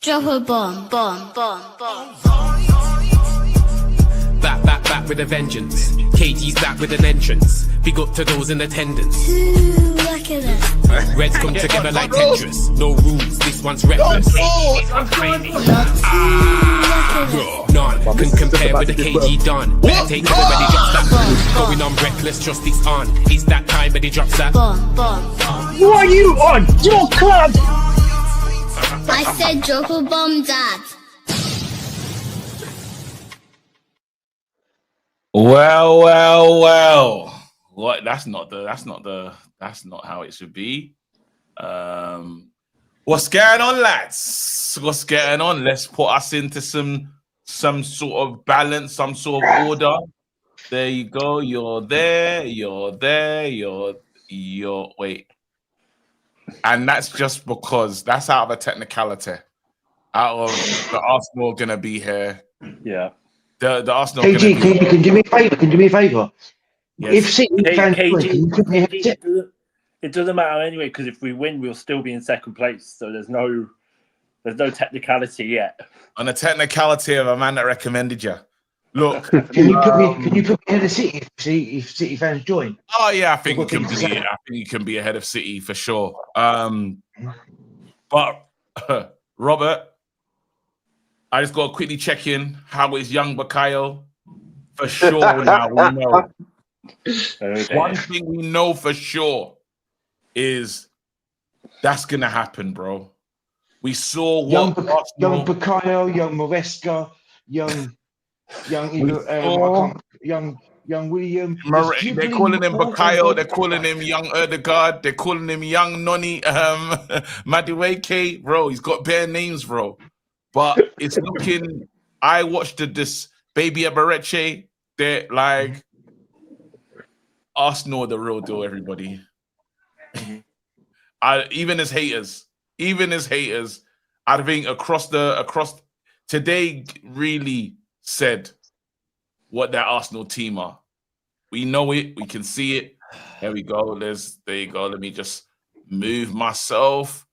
Drop a bomb, bomb, bomb, bomb. Back with a vengeance. KG's back with an entrance. Big up to those in attendance. Look at that. Reds come together like Tetris. No rules, this one's reckless. None can compare with the KG Don. Better take cover when he drops that bomb. Going on reckless, just it's on. It's that time when he drops that Bomb, bomb, bomb. Who are you on? Your club! I said drop a bomb, Dad. Well. What? That's not how it should be. What's going on, lads? What's going on? Let's put us into some sort of balance, some sort of order. There you go. You're there. Wait. And that's just because that's out of a technicality. Out of the Arsenal gonna be here. Yeah. The Arsenal. KG, can you do me a favour? Yes. If City fans win, can you put me ahead? It doesn't matter anyway, because if we win, we'll still be in second place. So there's no technicality yet. On the technicality of a man that recommended you. Look, Can you put me ahead of City if City fans join? Oh yeah, I think you can be ahead of City for sure. But Robert, I just got to quickly check in. How is young Bakayo? For sure now we know. Okay. One thing we know for sure is that's gonna happen, bro. We saw Young what Bakayo, young Maresca, young William. they're calling him Bakayo, they're calling him young Erdegaard, they're calling him young Noni Madueke, bro. He's got bare names, bro. But it's looking. I watched this baby Ebereche. They're like Arsenal, the real deal. Everybody, even as haters, I think across today really said what that Arsenal team are. We know it. We can see it. There we go. There you go. Let me just move myself.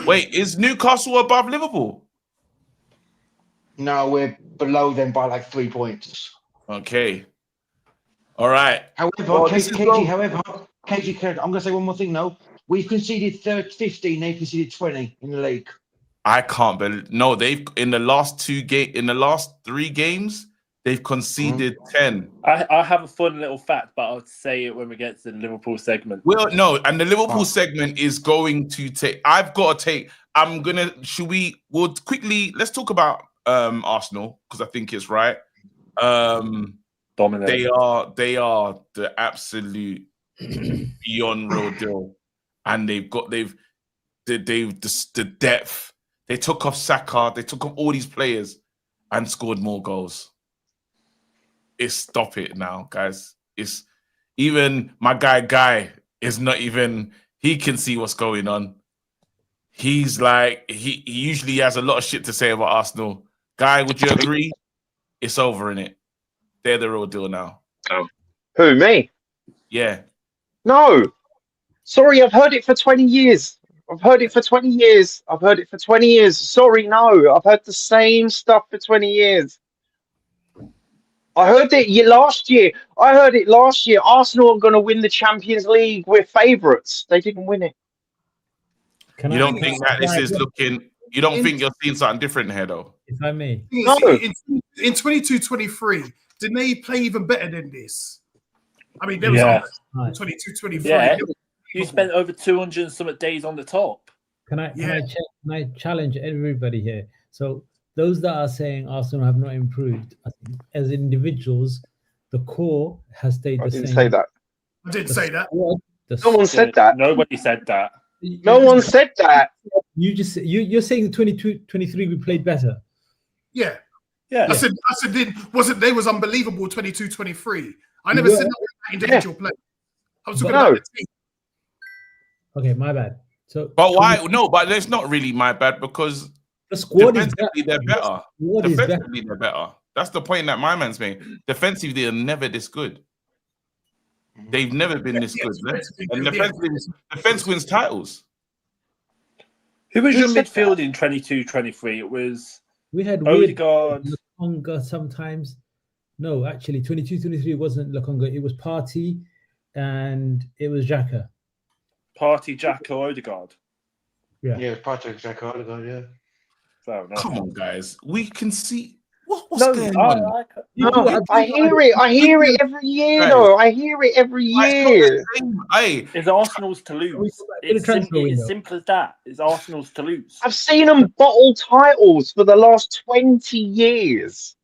Wait, is Newcastle above Liverpool? No, we're below them by like 3 points. Okay. All right. However, KG, I'm going to say one more thing, though. We've conceded 15, they conceded 20 in the league. I can't believe they've in the last 3 games, they've conceded 10. I have a fun little fact, but I'll say it when we get to the Liverpool segment. Well, no, and the Liverpool segment is going to take. We'll quickly let's talk about Arsenal because I think it's right. Dominant. They are the absolute beyond real deal, and they've the depth. They took off Saka, they took off all these players, and scored more goals. Stop it now, guys. It's even my guy is not even. He can see what's going on. He's like he usually has a lot of shit to say about Arsenal. Guy, would you agree? It's over, innit? They're the real deal now. Who, me? Yeah. No. Sorry, I've heard it for 20 years. Sorry, no. I've heard the same stuff for 20 years. I heard it last year. Arsenal are going to win the Champions League. We're favourites. They didn't win it. You don't think that this is looking... You don't think you're seeing something different here, though? If I may. No. In 22-23, didn't they play even better than this? I mean, there was 22-23. Yeah. You spent over 200 and some days on the top. Can I challenge everybody here? So those that are saying Arsenal have not improved, as individuals, the core has stayed the same. I didn't say that. I did say that. No one said that. Nobody said that. No one said that. You're saying 22-23 we played better. Yeah. Yeah. I said they was unbelievable 22-23. I never said that individual play. I was talking about the team. Okay, my bad. So, but why? No, but it's not really my bad because the squad defensively they're better. Defensively they're better. That's the point that my man's making. Defensively, they're never this good. They've never been this good. And defense wins titles. Who was your Who said midfield in 22-23? It was We had weird Odegaard. Lokonga sometimes. No, actually, 22-23 wasn't Lokonga. It was Party and it was Xhaka. Party, Jacko, Odegaard. Yeah, Patrick Jack Odegaard, yeah. Fair enough. Come on, guys. We can see what's No, going I on. like it. No, I hear it. I hear it every year, Guys. though. I hear it every It's not year. the same. Hey, It's Arsenal's to lose. Can we go back to the It's transfer window? simple as that. It's Arsenal's to lose. I've seen them bottle titles for the last 20 years.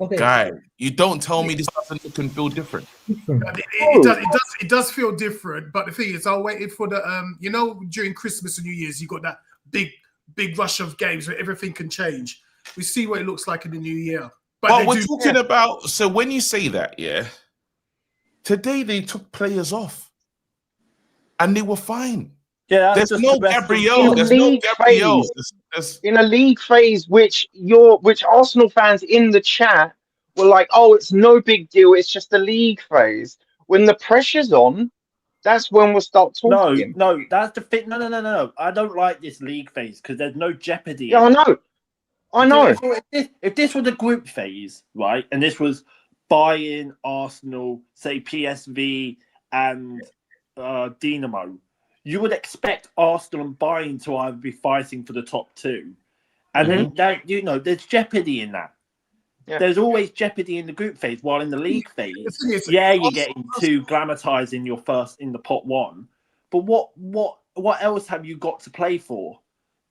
Okay. guy, you don't tell me this doesn't look and feel different. It does feel different, but the thing is, I waited for the during Christmas and New Year's, you got that big rush of games where everything can change. We see what it looks like in the new year. But we're talking about, so when you say that, yeah, today they took players off and they were fine. Yeah, There's just no the best of- Gabriel. There's no Gabriel. There's- In a league phase, which Arsenal fans in the chat were like, "Oh, it's no big deal. It's just a league phase." When the pressure's on, that's when we'll start talking. No, that's the thing. No. I don't like this league phase because there's no jeopardy. Yeah, I know. If this was a group phase, right, and this was Bayern, Arsenal, say PSV, and Dinamo, you would expect Arsenal and Bayern to either be fighting for the top two, and then that there's jeopardy in that. Yeah. There's always jeopardy in the group phase, while in the league phase, you're getting too glammatized in your first in the pot one. But what else have you got to play for?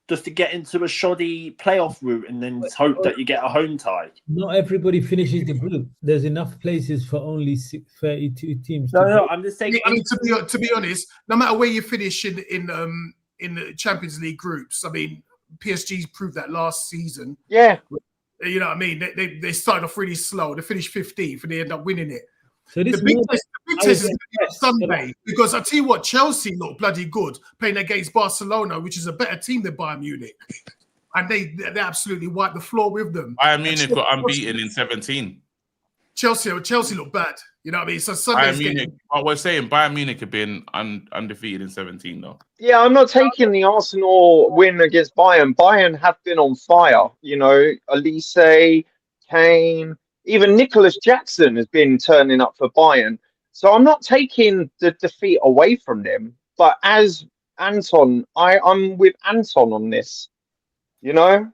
Just to get into a shoddy playoff route and then hope that you get a home tie. Not everybody finishes the group. There's enough places for only 32 teams. No, I'm just saying. I mean, to be honest, no matter where you finish in the Champions League groups, I mean, PSG's proved that last season. Yeah. You know what I mean? They started off really slow. They finished 15th and they end up winning it. So this The big test is Sunday, because I tell you what, Chelsea look bloody good playing against Barcelona, which is a better team than Bayern Munich, and they absolutely wiped the floor with them. Bayern Munich got unbeaten in 17. Chelsea look bad. You know what I mean? So Sunday's game. We're saying Bayern Munich have been undefeated in 17, though. Yeah, I'm not taking the Arsenal win against Bayern. Bayern have been on fire. You know, Elise, Kane, even Nicholas Jackson has been turning up for Bayern. So I'm not taking the defeat away from them. But as Anton, I'm with Anton on this. You know?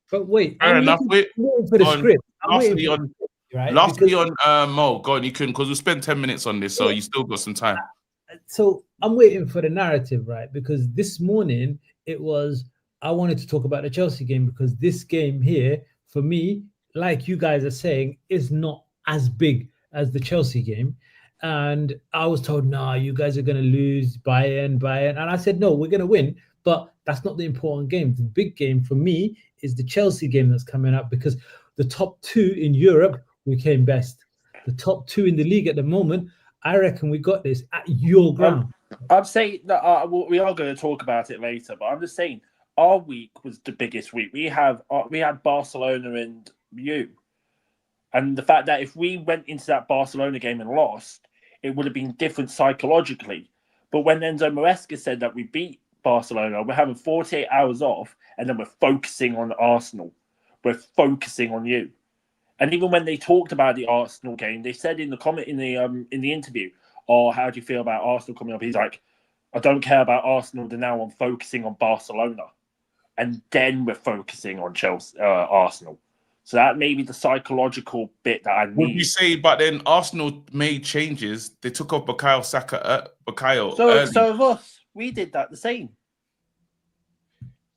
But wait, Fair enough. waiting for the script. Lastly on Mo, go on, you couldn't, because we spent 10 minutes on this, so you still got some time. So I'm waiting for the narrative, right? Because this morning I wanted to talk about the Chelsea game, because this game here, for me, like you guys are saying, is not as big as the Chelsea game. And I was told, nah, you guys are going to lose, Bayern. And I said, no, we're going to win. But that's not the important game. The big game for me is the Chelsea game that's coming up, because the top two in Europe, we came best. The top two in the league at the moment, I reckon we got this at your ground. I'm saying that we are going to talk about it later, but I'm just saying our week was the biggest week. We had Barcelona and you. And the fact that if we went into that Barcelona game and lost, it would have been different psychologically. But when Enzo Maresca said that we beat Barcelona, we're having 48 hours off, and then we're focusing on Arsenal. We're focusing on you. And even when they talked about the Arsenal game, they said in the comment in the interview, "Oh, how do you feel about Arsenal coming up?" He's like, "I don't care about Arsenal. Now I'm focusing on Barcelona, and then we're focusing on Arsenal." So that may be the psychological bit that I need. Would you say, but then Arsenal made changes. They took off Bukayo Saka. So of us, we did that the same.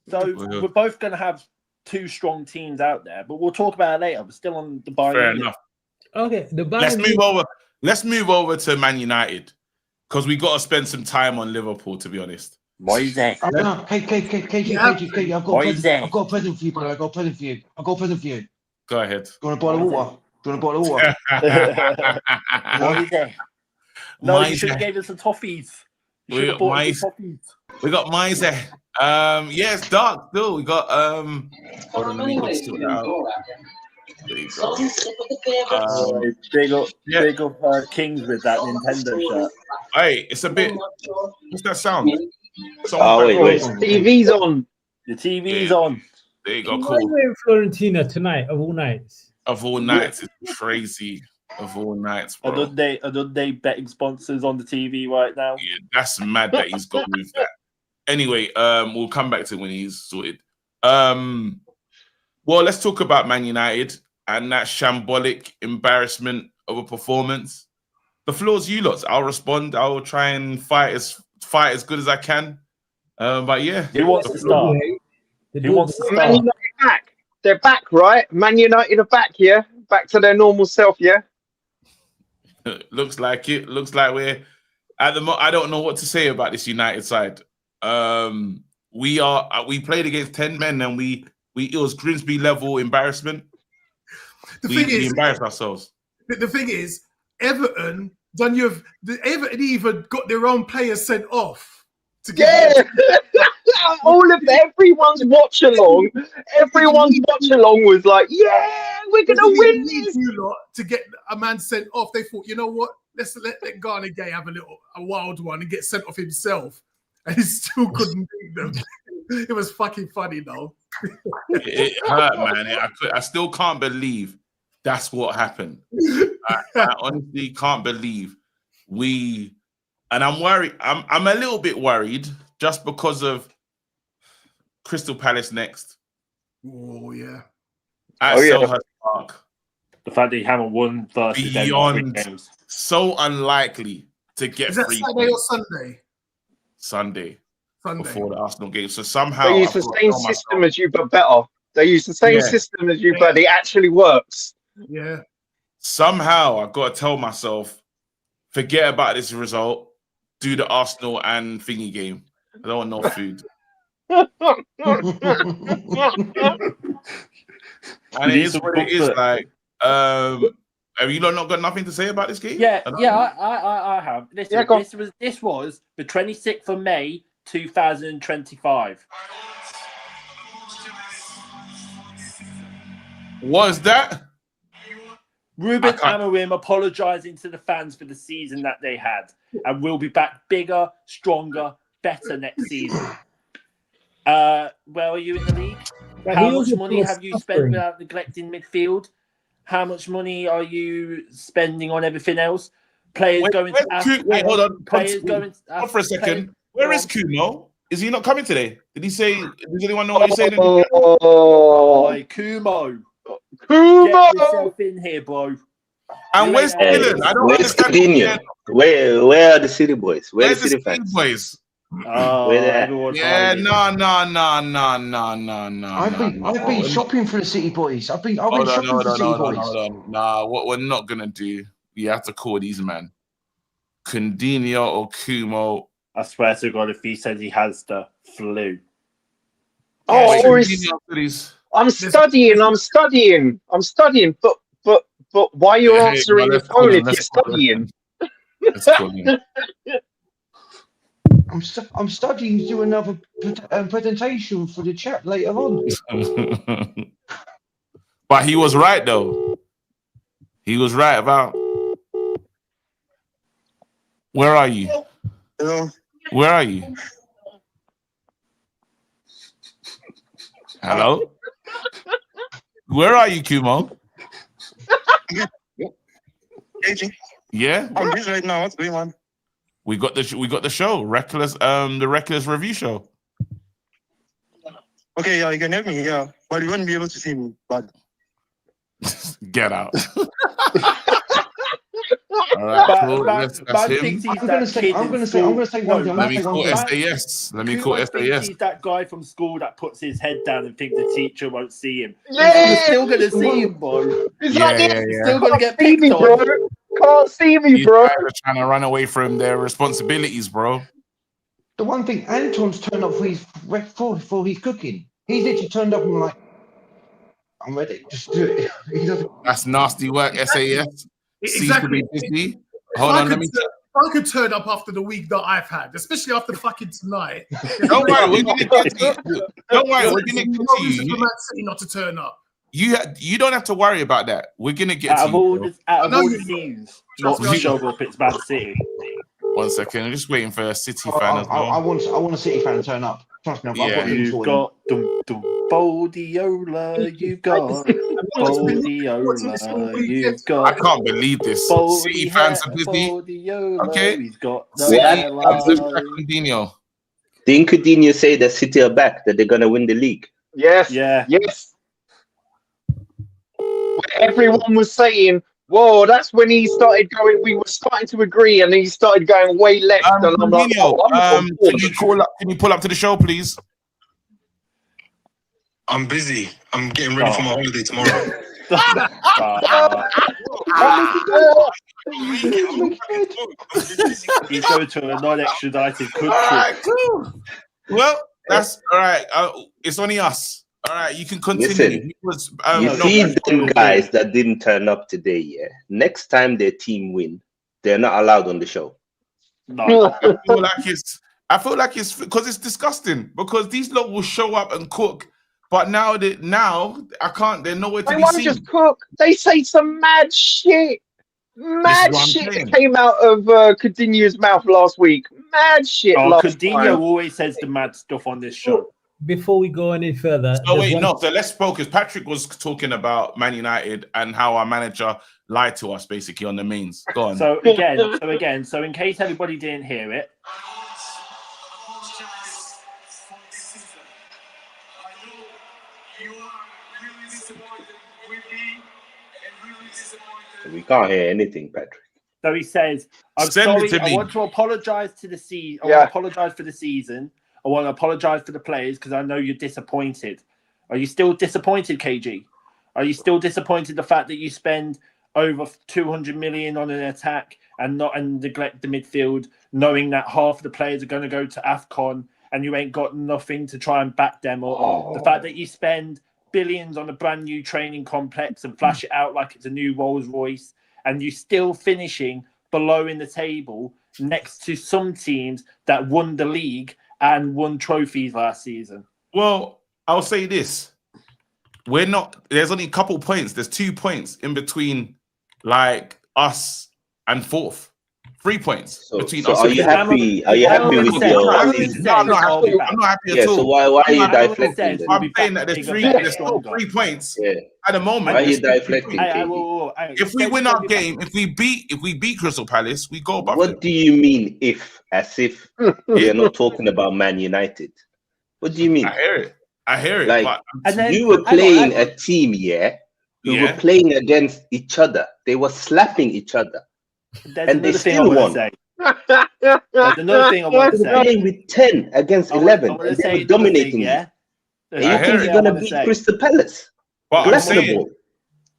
So we're both going to have two strong teams out there, but we'll talk about it later. We're still on the Bayern. Fair enough. Okay, the Bayern. Let's move over to Man United, because we got to spend some time on Liverpool, to be honest. What is that? KG, I've got a present for you, brother. I've got a present for you. Go ahead. Do you want a bottle of water? What is that? No, you should have gave us some toffees. We got Mize. Yeah, it's dark still. We got hold on, let me go sort that out. There you go. Big up Kings with that Nintendo shirt. Hey, it's a bit. What's that sound? Oh, wait. Wait. TV's on. The TV's Yeah. on. There you go. Why are Cool. you in Florentina tonight of all nights? Of all nights, it's crazy. Of all nights, bro. Another day betting sponsors on the TV right now. Yeah, that's mad that he's got with that. Anyway, we'll come back to when he's sorted. Well, let's talk about Man United and that shambolic embarrassment of a performance. The floor's you lots. I'll respond. I'll try and fight as good as I can. But yeah, Who wants to start? Who wants to Man start? United back. They're back, right? Man United are back, yeah? Back to their normal self, yeah? Looks like it. Looks like we're at the I don't know what to say about this United side. We played against 10 men and it was Grimsby level embarrassment. We embarrassed ourselves. The thing is, Everton even got their own players sent off to get Everyone's watch along was like, yeah, we're gonna win this. To get a man sent off. They thought, you know what? Let's let Garner Gay have a wild one and get sent off himself. And he still couldn't beat them. It was fucking funny though. It hurt, man. I still can't believe that's what happened. I honestly can't believe and I'm worried. I'm a little bit worried just because of Crystal Palace next. Oh yeah. At Selhurst Park. The fact that you haven't won versus Beyond games. So unlikely to get Is that free Saturday or Sunday? Sunday Sunday. before the Arsenal game. So somehow They use the same system as you, but better. They use the same system as you, but it actually works. Yeah. Somehow I've got to tell myself, forget about this result, do the Arsenal and thingy game. I don't want no food. And it is what it is. Like, have you not got nothing to say about this game? I have. Listen, this was the 26th of May, 2025. What is that? Ruben Amorim apologising to the fans for the season that they had, and we'll be back bigger, stronger, better next season. Where are you in the league? How much money have you spent without neglecting midfield? How much money are you spending on everything else? Players going to wait, hold on. Players going to for a second. Where is Kumo? Is he not coming today? Did he say? Does anyone know what he said? Kumo. Get yourself in here, bro. And where's Dylan? I don't understand. Where are the city boys? Where's the city boys? Oh, yeah, no. I've been shopping for the City Boys. I've been shopping for the City Boys. Nah, what we're not gonna do, you have to call these men. Coutinho or Kumo. I swear to God, if he says he has the flu. I'm studying. But why you're answering the phone if you're studying? I'm studying to do another presentation for the chat later on. But he was right, though. He was right about. Where are you? Hello. Where are you? Hello? Where are you, Kumo? Yeah? I'm busy right now. What's going on? We got the show, the Reckless Review show. Okay, yeah, you can help me, yeah. But you won't be able to see me, but get out. All right, cool. That's him. I'm gonna say one thing. Let me call SAS. He's that guy from school that puts his head down and thinks the teacher won't see him. Yeah. You're still gonna see him, bro. You're still gonna get picked on. Can't see me, These bro. guys are trying to run away from their responsibilities, bro. The one thing, Anton's turned up for his cooking. He's literally turned up and like, I'm ready. Just do it. That's nasty work, SAS. Seems to be busy. Hold on, let me. I could turn up after the week that I've had, especially after fucking tonight. Don't worry, we're gonna get to you. Don't worry, we're gonna get to you. For Man City not to turn up. You don't have to worry about that. We're gonna get out to of you. all the teams, not to show up, it's Man City. 1 second. I'm just waiting for a City I, fan as well. I want a City fan to turn up. Trust me, I've got him You've sorted. got Bodiola, you've got Bodiola, you've I got can't believe this. City fans are busy. Bodiola, Okay. he's got City fans are the Coutinho. Didn't Coutinho say that City are back, that they're going to win the league? Yes. Yeah. Yes. When everyone was saying, "Whoa," that's when he started going. We were starting to agree, and he started going way left. And I'm like, Coutinho, "Oh, I'm on board." can you pull up to the show, please? I'm busy. I'm getting ready for my holiday tomorrow. He's going to a non-extradited country. All right, cool. Well, that's all right. It's only us. All right, you can continue. Listen, you see them guys that didn't turn up today, yeah? Next time their team win, they're not allowed on the show. No. I feel like it's because it's disgusting. Because these lot will show up and cook, but now I can't. They're nowhere to They be won't seen. just cook. They say some mad shit. Mad what I'm shit saying. that came out of Coutinho's mouth last week. Mad shit last Coutinho time. always says the mad stuff on this show. Before we go any further, So wait, no. So let's focus. Patrick was talking about Man United and how our manager lied to us, basically on the mains. Go on. So in case everybody didn't hear it, We can't hear anything, Patrick. so he says, "I'm Send it sorry. to I me. want to apologise to the season. I Yeah. want to apologise for the season. I want to apologise for the players because I know you're disappointed. Are you still disappointed, KG? Are you still disappointed the fact that you spend over 200 million on an attack and neglect the midfield, knowing that half the players are going to go to AFCON and you ain't got nothing to try and back them up? The fact that you spend billions on a brand new training complex and flash it out like it's a new Rolls Royce, and you still finishing below in the table next to some teams that won the league and won trophies last season." Well, I'll say this. There's only a couple points. There's 2 points in between like us and fourth. 3 points between us. Are you happy? Are you happy with your season? No, I'm not happy. I'm not happy at all. So why are you deflecting? Then? I'm saying that there's still 3 points at the moment. Why are you deflecting? If we win our game, if we beat Crystal Palace, we go above. What do you mean if? As if you're not talking about Man United? What do you mean? I hear it. Like but you were playing a team, who were playing against each other. They were slapping each other. And they still won. There's another thing I want to say. Playing with 10 against 11, and they were dominating you. Yeah. And you think you're gonna beat Crystal Palace? But Bless the ball.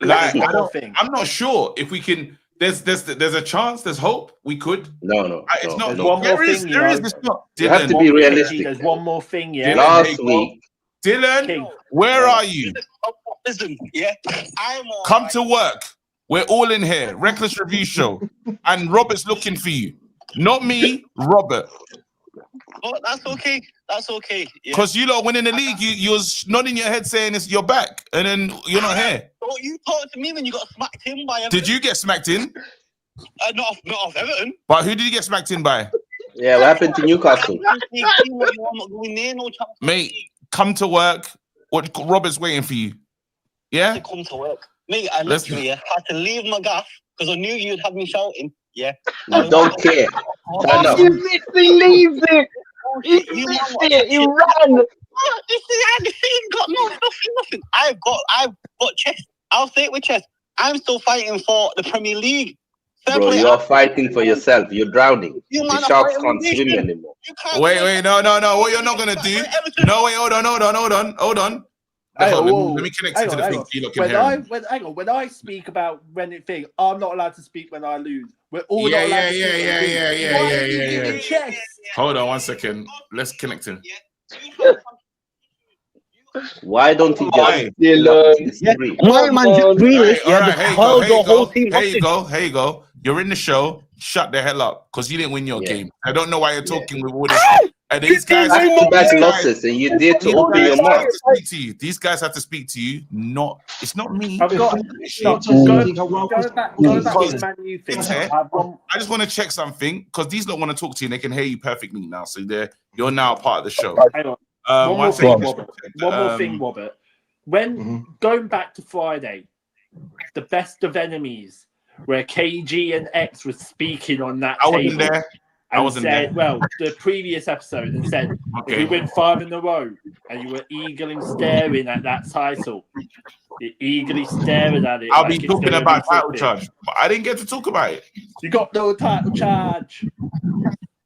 I'm not sure if we can. There's a chance. There's hope. We could. No. It's not. One more thing. There is. It's not. You have to be realistic. There's one more thing. Yeah. Dylan, Last week, Dylan, where are you? Listen, Come to work. We're all in here. Reckless Review Show. And Robert's looking for you. Not me, Robert. Oh, that's okay. That's okay. Because you lot winning the league, you're nodding your head saying you're back, and then you're not here. Oh, you talked to me when you got smacked in by Everton. Did you get smacked in? Not off Everton. But who did you get smacked in by? Yeah, what happened to Newcastle? Mate, come to work. What Robert's waiting for you. Yeah? Come to work. Mate, I literally had to leave my gaff because I knew you'd have me shouting. Yeah. I don't care. Oh, you literally leaves it. He left it. He ran. This thing got nothing. I've got chest. I'll say it with chest. I'm still fighting for the Premier League. Bro, you're fighting for yourself. You're drowning. The sharks can't swim anymore. Wait, no. What you're not gonna do? No, wait, hold on. Let me connect you to the thing. When I speak about when it thing, I'm not allowed to speak when I lose. We're all Yeah. Chess? Hold on 1 second. Let's connect him. Why don't he just disagree? My man's really. Here you go. You're in the show. Shut the hell up, because you didn't win your game. I don't know why you're talking with all this And these guys back losses, and you dare to open your mouth. These guys have to speak to you. It's not me. I've got going back to the Man U thing. I just want to check something because these don't want to talk to you and they can hear you perfectly now. So you're now part of the show. Hang on. One more thing, Robert. When going back to Friday, the best of enemies, where KG and X were speaking on that I table. wasn't there. I wasn't there. Well, the previous episode, and said, if we win 5 in a row, and you were eagerly staring at that title, you're eagerly staring at it. I'll be talking about title charge, but I didn't get to talk about it. You got no title charge.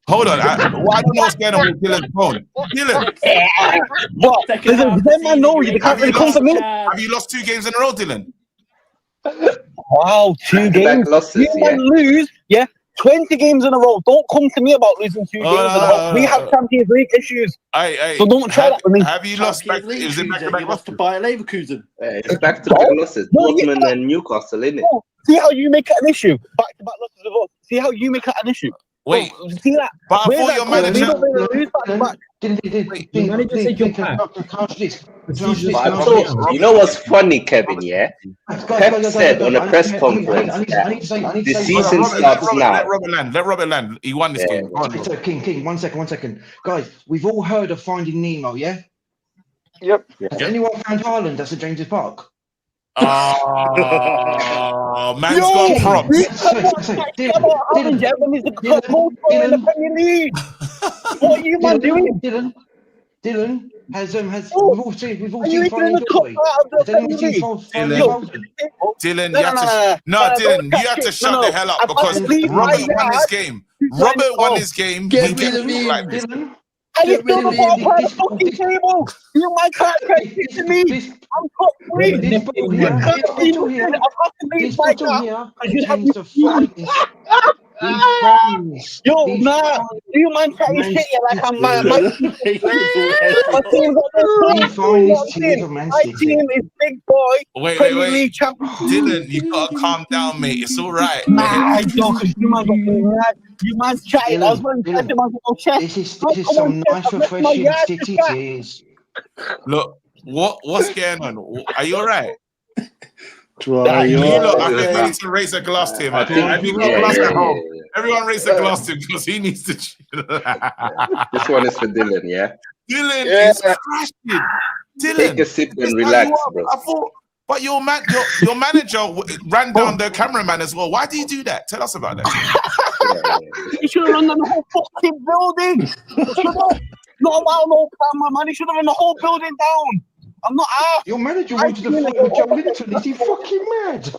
Hold on. I don't know what's going on with Dylan's phone. Dylan. What? I know you can't really come for me. Have you lost 2 games in a row, Dylan? Wow, 2 games. Losses, you lose, 20 games in a row. Don't come to me about losing 2 games in a row. We have Champions League issues. So don't try that with me. Have you lost back? Is it back to back lost to Bayer Leverkusen? It's back to back losses. Dortmund and Newcastle, isn't it? See how you make it an issue. Back to back losses as well. See how you make it an issue. Wait, see that? But I thought your manager. You know what's funny, Kevin? Yeah, Pep said on a press conference that the season starts now. Let Robert land. He won this game. King, 1 second. Guys, we've all heard of Finding Nemo, yeah? Yep. Has anyone found Haaland? That's at James's Park. Oh, man's got props. What are you man doing? Dylan has we've all seen Finding Joy. Dylan, you have to shut the hell up because Robert won his game. Robert won his game. Get rid of me, Dylan. I just don't know about the fucking table. You might can't get to me. I'm top 3. You can't see me. I've got to leave like that. I just have to fight. Yo, nah. You man try to shit you like I'm my team is big boy. Wait. Dylan, you gotta calm down, mate. It's all right. Nah, you man's chatting. I was going to test him on the chest. This is some nice, refreshing city tears. Look, what's going on? Are you all right? I think we need to raise a glass to him. Everyone raise a glass to him because he needs to chill. This one is for Dylan, yeah? Dylan is crashing. Dylan, take a sip and relax, bro. I thought, but your manager ran down the cameraman as well. Why do you do that? Tell us about that. He should have run down the whole fucking building. Not about no cameraman. He should have run the whole building down. I'm not asked. Your manager wanted to fight with Joe Linton. Is he fucking mad?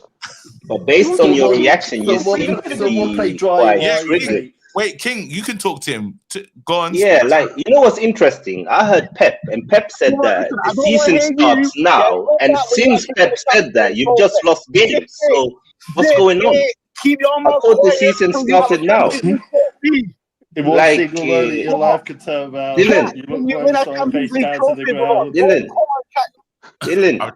But based on your reaction, you seem to be quite triggered. Wait, King, you can talk to him. Go on. Yeah, like, you know what's interesting? I heard Pep, and Pep said that the season starts now. And since Pep said that, you've just lost games. So what's going on? I thought the season started now. It was like, your life could turn around. Dylan. Dylan.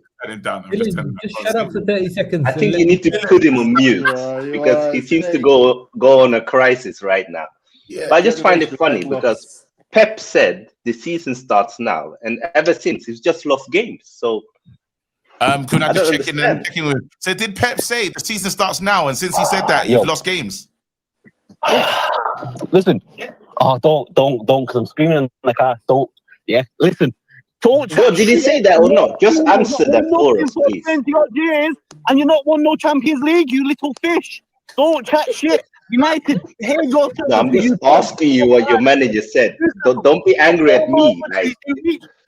Just shut up for 30 seconds. I think you need to put him on mute because he seems to go on a crisis right now. Yeah, but I just find it funny because Pep said the season starts now, and ever since he's just lost games. So can I just check in with? So did Pep say the season starts now, and since he said that, you've lost games? Listen, don't, because I'm screaming in the car. Don't, listen. Well, did he say that or not? Just answer that for us, please. 20-odd years, and you're not won no Champions League, you little fish. Don't chat shit. United, here you go. No, I'm just asking you what your manager said. Don't be angry at me. Like,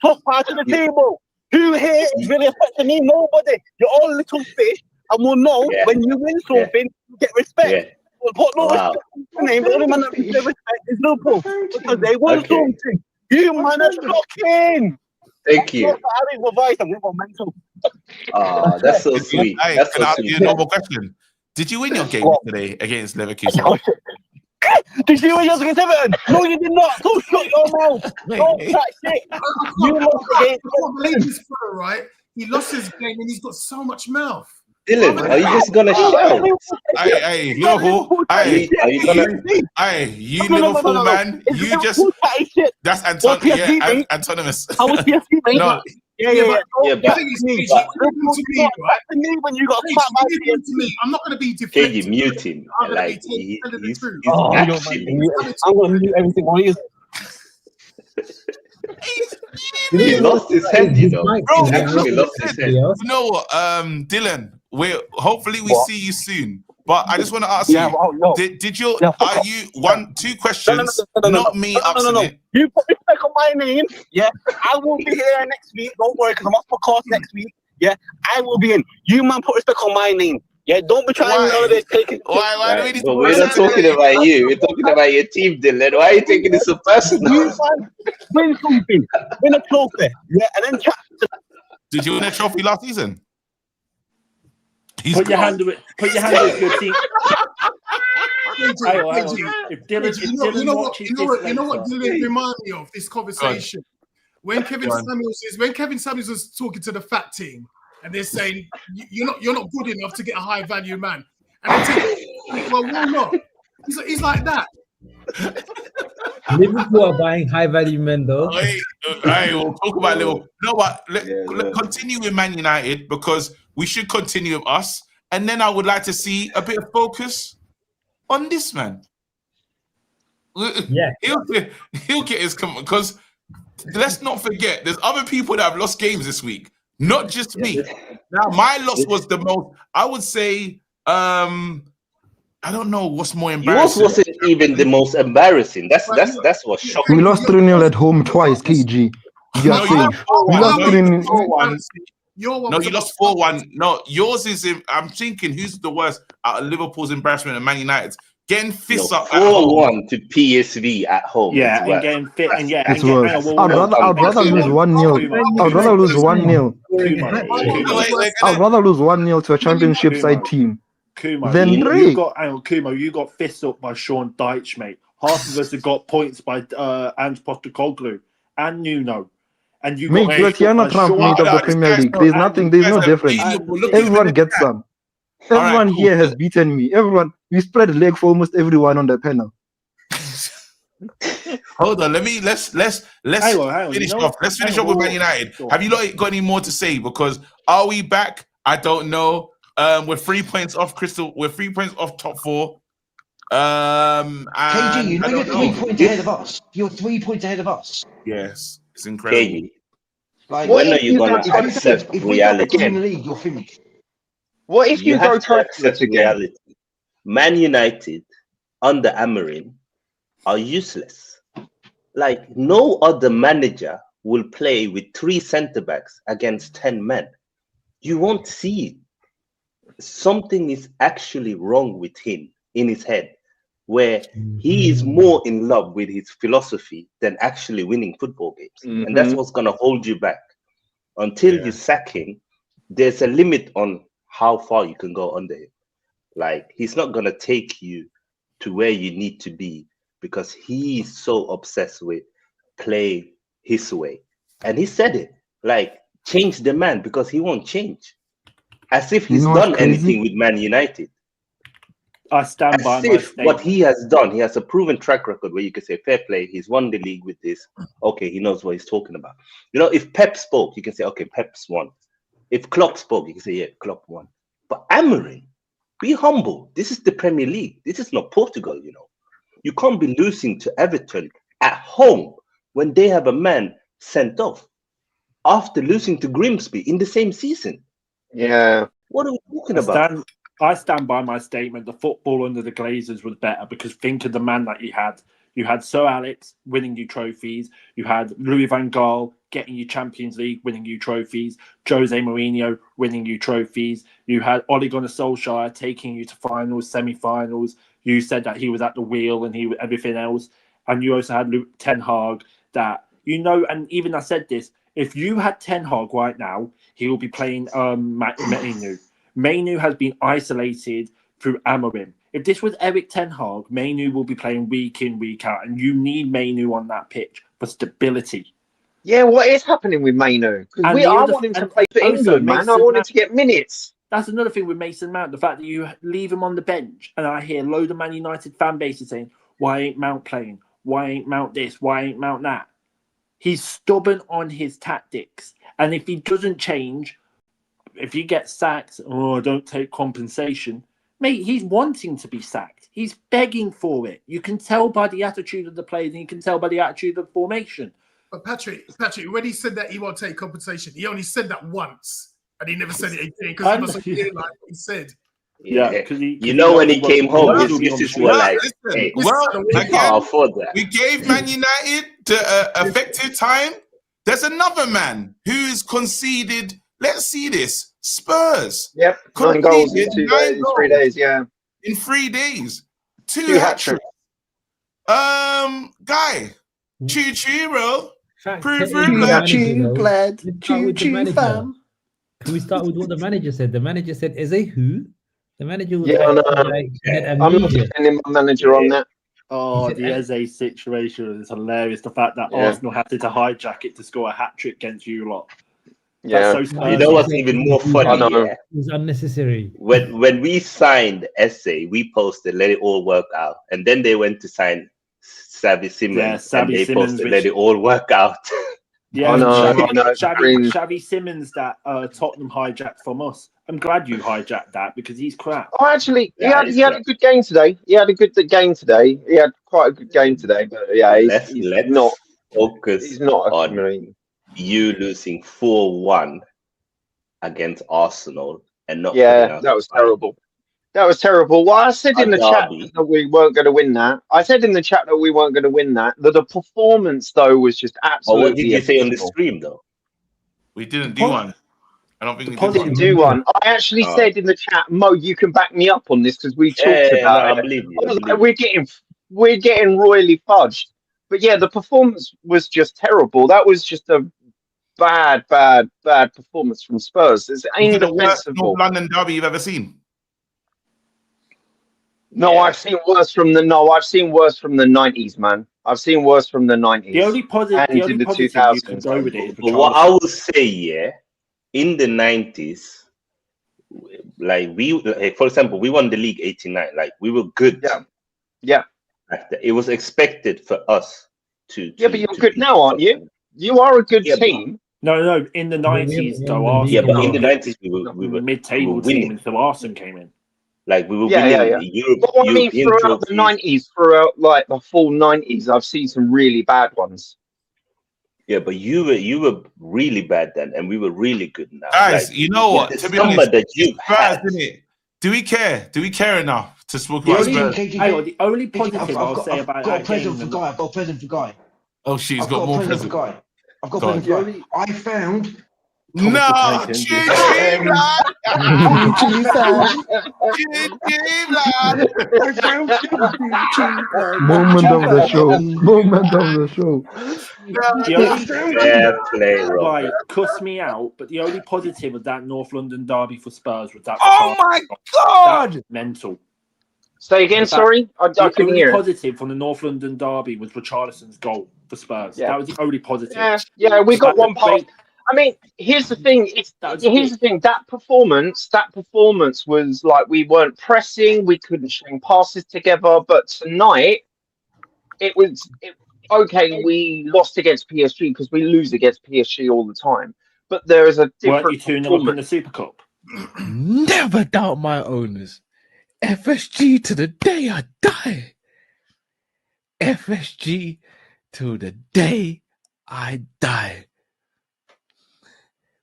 top part of the table. Who here is really affecting me? Nobody. You're all little fish, and we'll know when you win something, you get respect. Yeah. We'll put no respect on the name. The only man that we get respect is Liverpool because they won something. You man are shocking. Thank you. That's so sweet. That's can I ask you a normal question? Did you win your game today against Leverkusen? Did you win yours against Everton? No, you did not. Go shut your mouth. Don't chat shit. You lost against Everton. Right? He lost his game and he's got so much mouth. Dylan, are you just gonna shout? Hey, Liverpool. Hey, Are you gonna? you Liverpool man. You just that's antonymous. I was PSG, mate. No, Yeah. The thing is, KG, to me, right? When you got clapped by KG, to me, I'm not going to be deflected. KG, mute him. I'm going Like to be telling the he's truth. actually. I'm going to mute everything. What is? He lost his head, you know. Bro, He actually lost his head. you know what, Dylan? Hopefully we see you soon. But I just want to ask you: Did you? Are you 2 questions? Not me asking it. You put respect on my name. Yeah, I will be here next week. Don't worry, because I'm off podcast next week. Yeah, I will be in. You man, put respect on my name. Yeah, don't be trying to take it. Why do we need to? But we're not talking about you. We're talking about your team, Dylan. Why are you taking this so personal? You man, win something, win a trophy. Yeah, and then chat. Did you win a trophy last season? Put your hand with your team. If Dylan, you know what Dylan remind me of this conversation when Kevin Samuels was talking to the fat team and they're saying you're not good enough to get a high value man, and I think, well, why not? He's like that. Liverpool are buying high value men though. We'll talk about Liverpool. No, but let's continue with Man United because we should continue with us, and then I would like to see a bit of focus on this man. Yeah, he'll get his because let's not forget there's other people that have lost games this week, not just me. Now my loss was the most. I would say I don't know what's more embarrassing. Yours wasn't even the most embarrassing. That's what shocked me. We lost 3-0 at home twice, KG. You lost 3-0. No, you lost 4-1. No, yours is. I'm thinking, who's the worst out of Liverpool's embarrassment and Man United's? Getting fists up 4-1 to PSV at home. Yeah, and getting fit, and it's worse. I'd rather lose 1-0. I'd rather lose 1-0. I'd rather lose 1-0 to a championship side team. Kumo, then you got fists up by Sean Dyche, mate. Half of us have got points by Ange Postecoglou and Nuno. And you got Tiana Trump made up the Premier League. There's no difference. Everyone gets some. Everyone here has beaten me. We spread leg for almost everyone on the panel. Hold on, let's finish off. Let's finish off with Man United. Have you got any more to say? Because are we back? I don't know. We're 3 points off Crystal. We're 3 points off top 4. KG, you know you're 3 points ahead of us. You're 3 points ahead of us. Yes, it's incredible. KG, when are you going to accept reality? In the league, you're finished. What if you go to accept reality? Man United under Amorim are useless. Like no other manager will play with 3 centre backs against 10 men. You won't see it. Something is actually wrong with him in his head, where he is more in love with his philosophy than actually winning football games. And that's what's going to hold you back. Until you sack him, there's a limit on how far you can go under him. Like, he's not going to take you to where you need to be because he's so obsessed with play his way. And he said it, like, change the man because he won't change. As if he's done anything with Man United. I stand by my statement. What he has done, he has a proven track record where you can say, fair play, he's won the league with this. Okay, he knows what he's talking about. You know, if Pep spoke, you can say, okay, Pep's won. If Klopp spoke, you can say, yeah, Klopp won. But Amorim, be humble. This is the Premier League. This is not Portugal, you know. You can't be losing to Everton at home when they have a man sent off after losing to Grimsby in the same season. Yeah. What are we talking about? I stand by my statement. The football under the Glazers was better because think of the man that you had. You had Sir Alex winning you trophies. You had Louis van Gaal getting you Champions League, winning you trophies. Jose Mourinho winning you trophies. You had Ole Gunnar Solskjaer taking you to finals, semi-finals. You said that he was at the wheel and he everything else. And you also had Ten Hag that, you know, and even I said this, if you had Ten Hag right now, he will be playing Mainu. Mainu has been isolated through Amorim. If this was Eric Ten Hag, Mainu will be playing week in, week out, and you need Mainu on that pitch for stability. Yeah, what is happening with Mainu? Because I want him to play for England, man. I want him to get minutes. That's another thing with Mason Mount. The fact that you leave him on the bench, and I hear a load of Man United fan bases saying, "Why ain't Mount playing? Why ain't Mount this? Why ain't Mount that?" He's stubborn on his tactics, and if he doesn't change, if he gets sacked, I don't take compensation. Mate, he's wanting to be sacked. He's begging for it. You can tell by the attitude of the players, and you can tell by the attitude of the formation. But Patrick, when he said that he won't take compensation, he only said that once, and he never said it again because he must realize what he said. Yeah, when he came home, his missus were like, "Hey, we can't afford that." We gave Man United effective time. There's another man who's conceded. Let's see this. Spurs. Yep, 9 goals in 3 days. Yeah, in 3 days, 2 hat-tricks. Guy, choo-choo, bro. Choo-choo, lad. Choo-choo, fam. Can we start with what the manager said? The manager said, "Is a who?" The manager was I'm not defending my manager on that. Oh, the Eze situation is hilarious. The fact that Arsenal had to hijack it to score a hat-trick against you lot. Yeah, you know what's even more funny? It was unnecessary. When we signed Eze, we posted "Let it all work out," and then they went to sign Xavi Simons, and they posted "Let it all work out." Yeah, Xavi Simons that Tottenham hijacked from us. I'm glad you hijacked that because he's crap. Oh, actually, he had a good game today. He had quite a good game today. But yeah, let's not focus. He's not on you losing 4-1 against Arsenal and not. Yeah, that was terrible. That was terrible. Well, I said in the chat that we weren't going to win that. The performance, though, was just absolutely. What did you say on the stream, though? We didn't do one. I don't think we didn't do one. I actually said in the chat, Mo, you can back me up on this because we talked about it. I believe you. We're getting royally fudged. But yeah, the performance was just terrible. That was just a bad performance from Spurs. It's the worst North London derby you've ever seen. No, I've seen worse from the 90s, man. I've seen worse from the 90s. The only positive you can go with it is but what I will say, in the 90s, for example, we won the league 89. Like, we were good. Yeah. It was expected for us to. Yeah, but you're good now, aren't you? You are a good team. No. In the 90s, though, Arsenal. Yeah, but in the 90s, we were mid-table team until Arsenal came in. Like, we were winning Europe. But what I mean, throughout the 90s, throughout like the full 90s, I've seen some really bad ones. Yeah, but you were really bad then, and we were really good now. Guys, you know what? To be honest, Spurs, isn't it? Do we care? Do we care enough to talk The about only, Spurs? the only positive I'll say about I've got a present for Guy. I've got a present for Guy. Oh, she's got more presents for Guy. I've got a present for Guy. I found. No, Moment of the show. Right, cuss me out, but the only positive of that North London derby for Spurs was that. Oh my God! Mental. Say again, sorry? I couldn't hear. The only positive from the North London derby was Richarlison's goal for Spurs. Yeah. That was the only positive. Yeah, we got one part. I mean, here's the thing. That performance was like we weren't pressing, we couldn't string passes together. But tonight, it was okay. We lost against PSG because we lose against PSG all the time. But there is a different. Weren't you 2-0 up in the Super Cup? Never doubt my owners. FSG to the day I die. FSG to the day I die.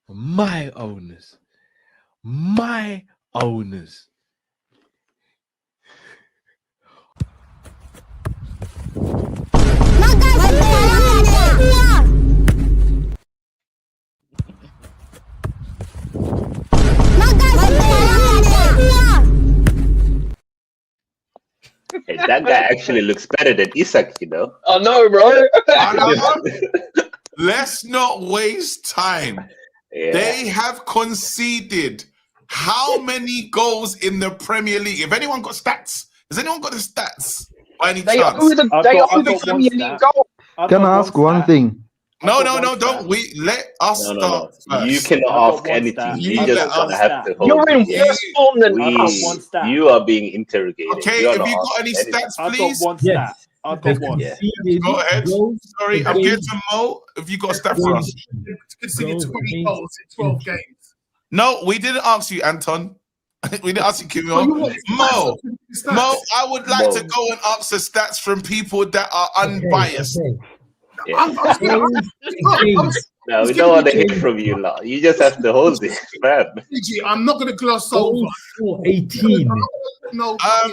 My owners. My owners. Hey, that guy actually looks better than Isak, you know. I know, bro. Let's not waste time. Yeah. They have conceded how many goals in the Premier League? If anyone got stats, has anyone got the stats by any chance? They are the Premier League goal. Can I ask one thing? No, don't we let us start first. You cannot ask anything. You just have to hold. You're in worse form than us. You are being interrogated. Okay, you have you got any stats, please? I've got one stat. I've got one. Go ahead. Sorry, I'm getting to Mo. Have you got a stat for us? Conceded 20 goals in 12 games. No, we didn't ask you, Anton. We didn't ask you, Kimmo. Mo, I would like to go and ask the stats from people that are unbiased. Yeah. No, we don't want to hear from you, lot. You just have to hold it, man. I'm not going to gloss over. 18.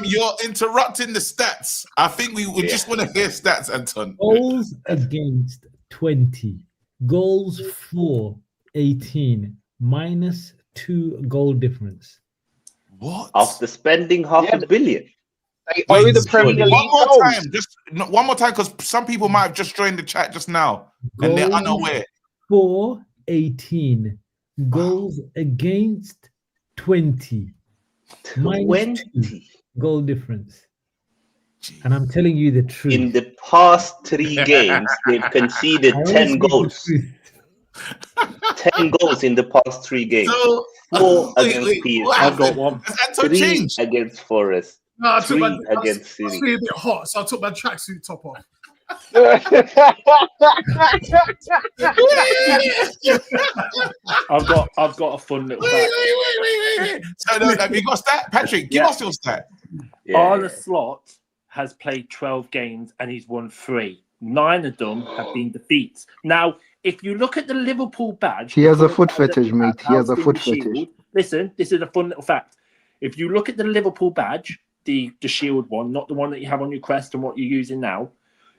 You're interrupting the stats. I think we would just want to hear stats, Anton. Goals against 20. Goals for 18. -2 goal difference. What? After spending $500 million. They owe the Premier League one more time, because some people might have just joined the chat just now and they're unaware. For 18. Goals against 20. -2 goal difference. And I'm telling you the truth. In the past 3 games, they've conceded 10 goals. 10 goals in the past 3 games. So, 4 against PSG. I've got one. 3 against Forest. No, 3 against City. I feel a bit hot, so I took my tracksuit top off. I've got a fun little fact. Wait. So have you got a stat? Patrick, give us your stat. Arne Slot has played 12 games and he's won 3. 9 of them have been defeats. Now, if you look at the Liverpool badge, he has a foot fetish, mate. He has a foot fetish. Listen, this is a fun little fact. If you look at the Liverpool badge, the shield one, not the one that you have on your crest and what you're using now,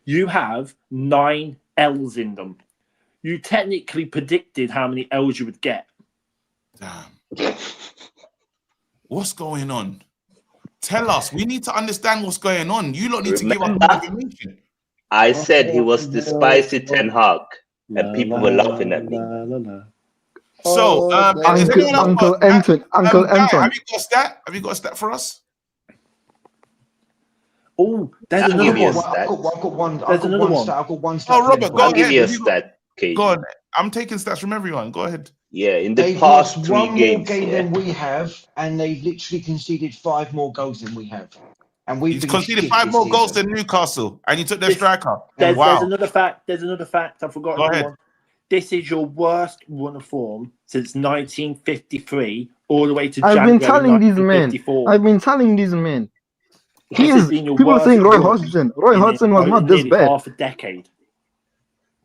you have 9 L's in them. You technically predicted how many L's you would get. Damn. What's going on? Tell us. We need to understand what's going on. You lot need to give us more information. I said he was the spicy Ten Hag, and people were laughing at me. So, Uncle Anton. Have you got a stat? Have you got a stat for us? Oh, there's another one. I've got one. There's another one. I've got one stat. Oh, Robert, go I'll give ahead. you a stat, Kate. Go on. I'm taking stats from everyone. Go ahead. Yeah, in the They've past lost 3 one games. more game than we have, and they've literally conceded 5 more goals than we have. And we've conceded 5 more goals than Newcastle, and you took their striker. There's Wow. another fact. There's another fact. I forgot. Go ahead. One. This is your worst run of form since 1953, all the way to January I've been telling these men. 1954. He is. People saying Roy Hodgson. Roy Hodgson was not this bad. Half a decade.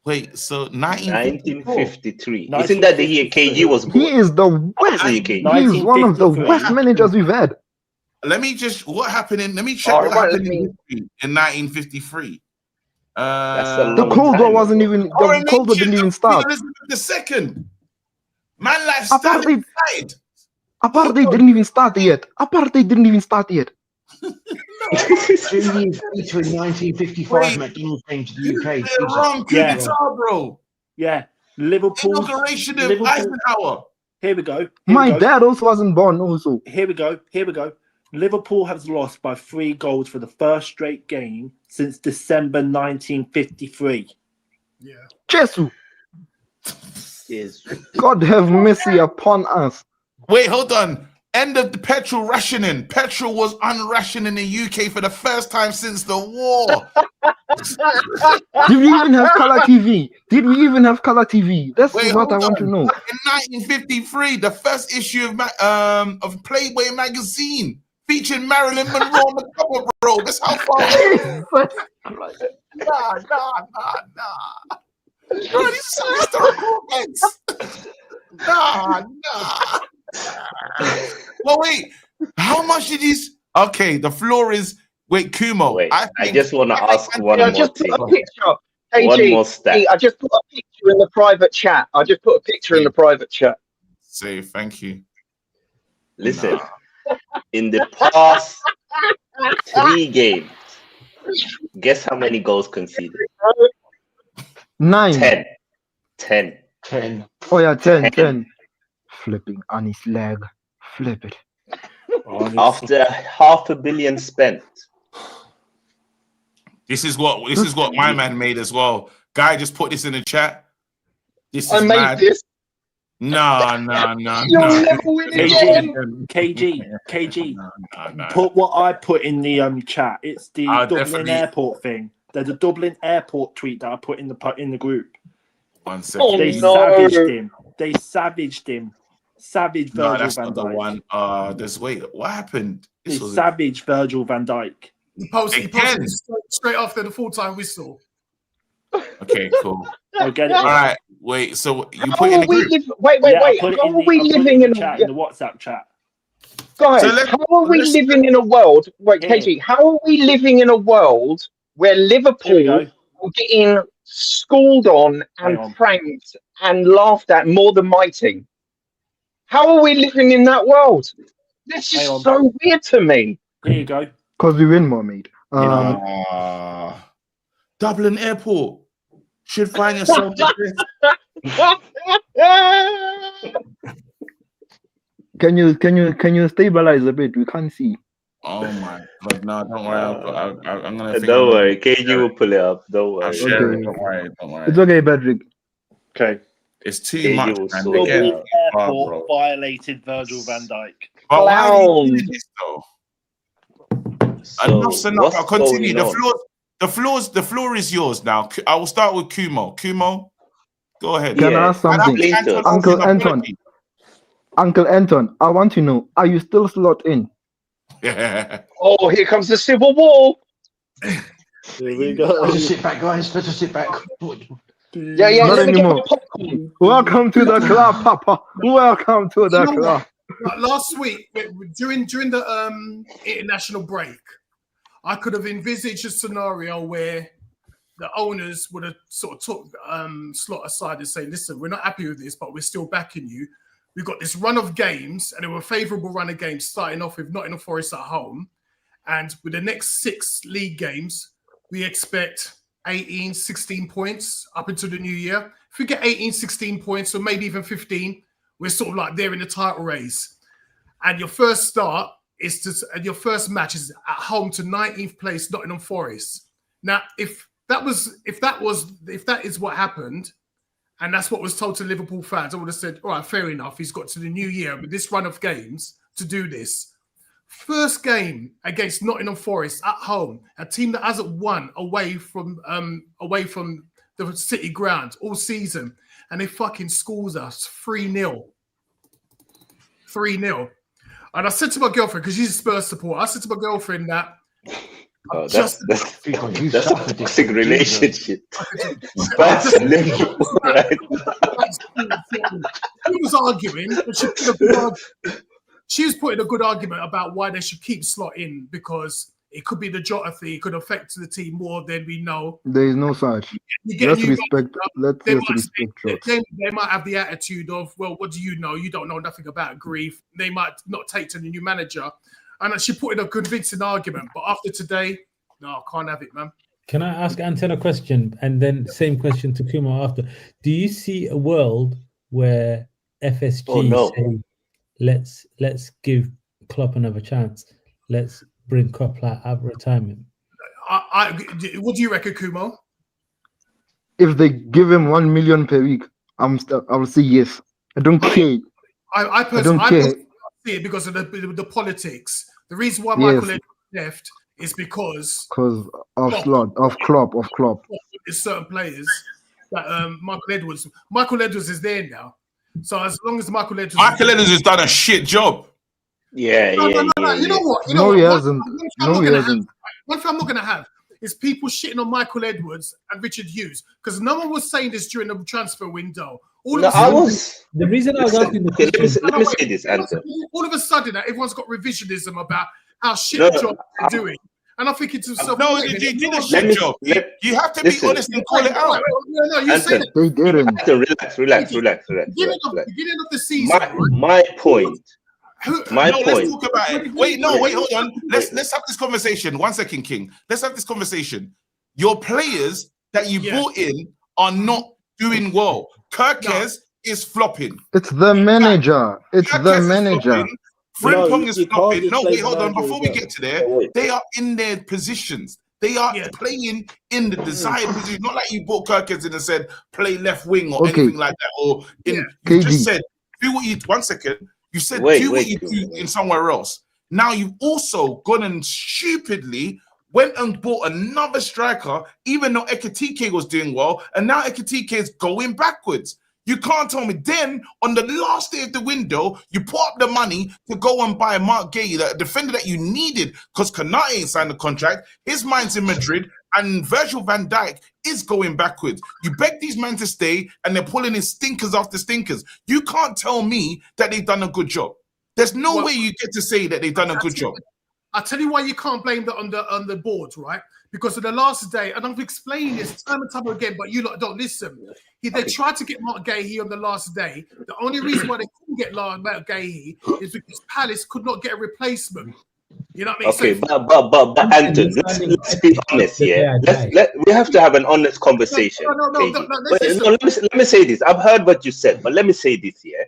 Wait, so 1953. Isn't that the year KG was born? He is the worst. He is one of the worst managers we've had. Let me check what happened in 1953. The Cold War wasn't even. The Cold War didn't even start. Elizabeth II. Man, like Stalin died. Apartheid didn't even start yet. Between 1955, McDonald's came to the UK. Wrong, bro. Yeah, Liverpool. Inauguration of Eisenhower. Here we go. My dad also wasn't born. Also. Here we go. Liverpool has lost by 3 goals for the first straight game since December 1953. Yeah. Jesus. God have mercy upon us. Wait, hold on. End of the petrol rationing. Petrol was unrationed in the UK for the first time since the war. Did we even have color TV? That's what I want to know. In 1953, the first issue of Playboy magazine featured Marilyn Monroe on the cover, bro. That's how far. Nah. Bro, these are historical events. Nah. Well, wait. How much did these? Okay, the floor is. Wait, Kumo. Wait, I just want to ask one more thing. Put a picture. One more stat. I just put a picture in the private chat. Say thank you. Listen, in the past 3 games, guess how many goals conceded? 9. 10. Oh yeah, 10. Flipping on his leg. Flip it. After $500 million spent. This is what my man made as well. Guy just put this in the chat. This I is made mad. this. No. You'll never win again. KG. Put what I put in the chat. It's the I'll Dublin definitely- airport thing. There's a Dublin airport tweet that I put in the group. 1 second. They savaged him. They savaged him. Savage No, Virgil that's van not the Dijk. one. There's what happened? They savaged Virgil van Dijk. He posted straight after the full-time whistle. Okay, cool. I'll get it. All right, wait. So you How put in are the we group? wait. I put it How in are we living in the chat, in the WhatsApp chat? Guys, So how are we living in a world? Wait, Here. KG, how are we living in a world where Here we Liverpool go. are getting schooled on Hang and on. pranked and laughed at more than my team? How are we living in that world? This Hang is on. so weird to me. Here you go. Because we win more, mate. Dublin Airport should find yourself. Can you stabilize a bit? We can't see. Oh my god! No, don't worry. I'm gonna. Don't worry, KG will pull it up. Don't worry. I'll share it. Okay. Don't worry. It's okay, Patrick. Okay. It's too KG much. will Man. sort it Again, out. Airport bro. violated Virgil van Dijk. But why are you Clown. doing this though? So, Enough's enough. what's I'll continue. going on? The floor is yours now. I will start with Kumo. Kumo, go ahead. Can I ask something? Anton, Uncle Anton. Uncle Anton, I want to know, are you still slot in? Yeah. Oh, here comes the civil war. Here we go. Better sit back, guys. Better sit back. Yeah. Not Let me get anymore. my popcorn. Welcome to the club, Papa. Welcome to the You know club. what? Last week, during the international break, I could have envisaged a scenario where the owners would have sort of took Slot aside and say, listen, we're not happy with this, but we're still backing you. We've got this run of games, and they were a favourable run of games, starting off with Nottingham Forest at home. And with the next 6 league games, we expect 18, 16 points up into the new year. If we get 18, 16 points, or maybe even 15, we're sort of like there in the title race. And your first start is and your first match is at home to 19th place Nottingham Forest. Now, if that is what happened, and that's what was told to Liverpool fans, I would have said, all right, fair enough. He's got to the new year with this run of games to do this. First game against Nottingham Forest at home, a team that hasn't won away from the City ground all season, and they fucking schools us 3-0. 3-0. And I said to my girlfriend, because she's a Spurs supporter, I said to my girlfriend that that's a toxic relationship. Spurs and Liverpool, right? She was arguing, but she was putting a good argument about why they should keep Slot in, because it could be the Jota thing, it could affect the team more than we know. There is no such. Let's respect. Let's just respect Jota. They might have the attitude of, well, what do you know? You don't know nothing about grief. They might not take to the new manager. And she put in a convincing argument. But after today, no, I can't have it, man. Can I ask Anton a question, and then same question to Kumo after? Do you see a world where FSG say, let's give Klopp another chance. Let's bring Klopp out of retirement. What do you reckon, Kumo? If they give him 1 million per week, I will say yes. I don't care. I personally see it because of the politics. The reason why Michael Edwards left is because of Klopp. There's certain players that Michael Edwards is there now. So as long as Michael Edwards has done a shit job. Yeah. You know what? He hasn't. One thing I'm not going to have is people shitting on Michael Edwards and Richard Hughes, because no one was saying this during the transfer window. The reason I was asking the question. Let me say this, Anton. All of a sudden, everyone's got revisionism about how shit job they're doing. And I'm thinking to myself, no, you did a shit job. You have to be honest and call it out. No, you say that. They didn't. Relax. Beginning of the season. My point. Let's talk about it. Wait, hold on. Let's have this conversation. 1 second, King. Let's have this conversation. Your players that you brought in are not doing well. Kirkes is flopping. It's the manager. Frimpong is flopping. No, wait, hold on. Before we get to there, they are in their positions. They are playing in the desired position. Not like you brought Kirkins in and said play left wing or anything like that. Or you just said do what you. 1 second. You said do what you do in somewhere else. Now you've also gone and stupidly went and bought another striker, even though Ekitike was doing well, and now Ekitike is going backwards. You can't tell me then on the last day of the window, you put up the money to go and buy Mark Gay, the defender that you needed, because Kanate ain't signed the contract. His mind's in Madrid, and Virgil van Dijk is going backwards. You beg these men to stay, and they're pulling in stinkers after stinkers. You can't tell me that they've done a good job. There's no way you get to say that they've done a good job. I'll tell you why you can't blame that on the board, right? Because of the last day, and I've explained this time and time again, but you lot don't listen. They tried to get Mark Gahey on the last day. The only reason why they couldn't get Mark Gahey is because Palace could not get a replacement. You know what I mean? Okay, but Anton, let's be honest here. We have to have an honest conversation. Let me say this. I've heard what you said, but let me say this here.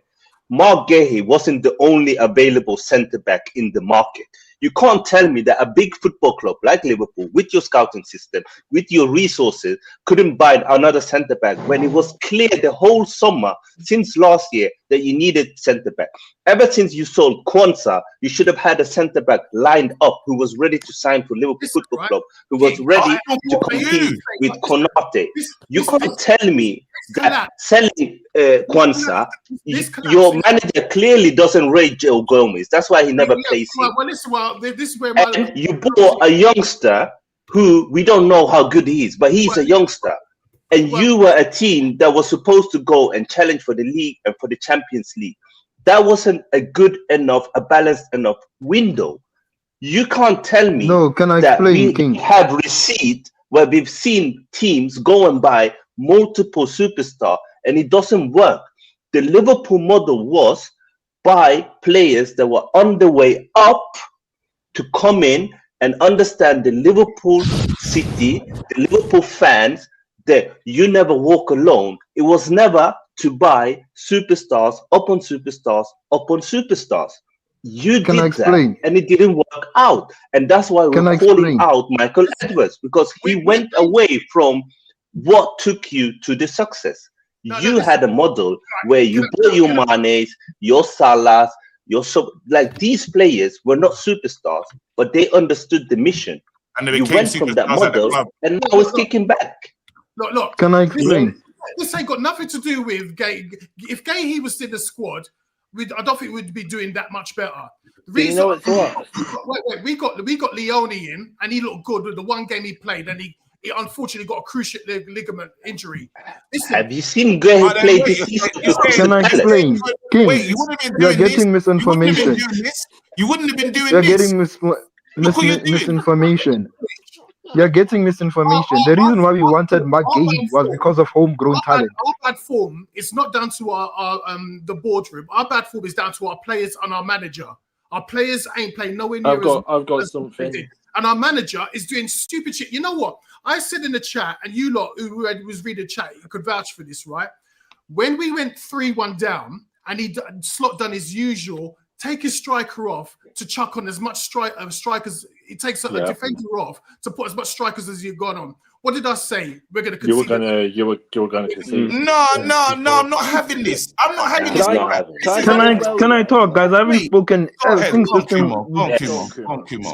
Mark Gahey wasn't the only available centre-back in the market. You can't tell me that a big football club like Liverpool, with your scouting system, with your resources, couldn't buy another centre-back when it was clear the whole summer since last year that you needed centre-back. Ever since you sold Kwanzaa, you should have had a centre-back lined up who was ready to sign for Liverpool Football Club, who was ready to compete with Konate. You can't tell me that selling Kwanzaa, your manager clearly doesn't rate Joe Gomez. That's why he never plays him. This is where and you bought a youngster who we don't know how good he is, but he's a youngster. And you were a team that was supposed to go and challenge for the league and for the Champions League. That wasn't a good enough, a balanced enough window. You can't tell me that we have receipt where we've seen teams go and buy multiple superstars and it doesn't work. The Liverpool model was buy players that were on the way up to come in and understand the Liverpool city, the Liverpool fans, that you never walk alone. It was never to buy superstars upon superstars upon superstars. You did that, and it didn't work out. And that's why we're calling out Michael Edwards, because he went away from what took you to the success. You had a model where you bought your Manes, your Salahs, like these players were not superstars, but they understood the mission. And you went from that model, and now it's kicking back. Look. Can I explain? This ain't got nothing to do with Gay. If Gay was in the squad, I don't think we'd be doing that much better. The reason, wait, we got Leone in, and he looked good with the one game he played, and he unfortunately got a cruciate ligament injury. Listen, have you seen Gay play this season? Can I explain? King, you're getting misinformation. You wouldn't have been doing You're this. getting misinformation. You're getting misinformation. The reason why we wanted Mark Gahey was because of homegrown talent. Our bad form is not down to our the boardroom. Our bad form is down to our players and our manager. Our players ain't playing nowhere near I've got something. And our manager is doing stupid shit. You know what? I said in the chat, and you lot who was reading the chat, you could vouch for this, right? When we went 3-1 down, and Slot done his usual, take his striker off to chuck on as much strikers. It takes a defender off to put as much strikers as you've got on. What did I say? We're going to concede. You were gonna concede. No, I'm not having this. I'm not having this. Can I talk, guys? I haven't spoken.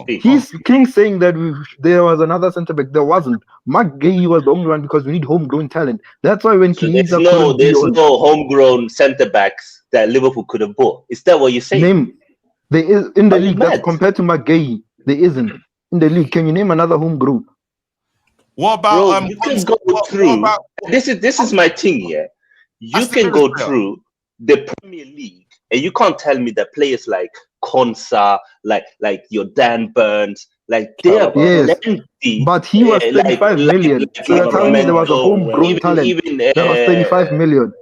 He's King saying that there was another centre back. There wasn't. Mark Gahey was the only one because we need homegrown talent. That's why when there's no homegrown centre backs that Liverpool could have bought. Is that what you're saying? There is in the league that compared to Mark Gahey, there isn't in the league. Can you name another homegrown? What about you can go through this is my thing here. You can go through the Premier League and you can't tell me that players like Konsa, like your Dan Burns, like they are plenty. But he was 35 million. So you're telling me there was a homegrown talent. That was 35 million.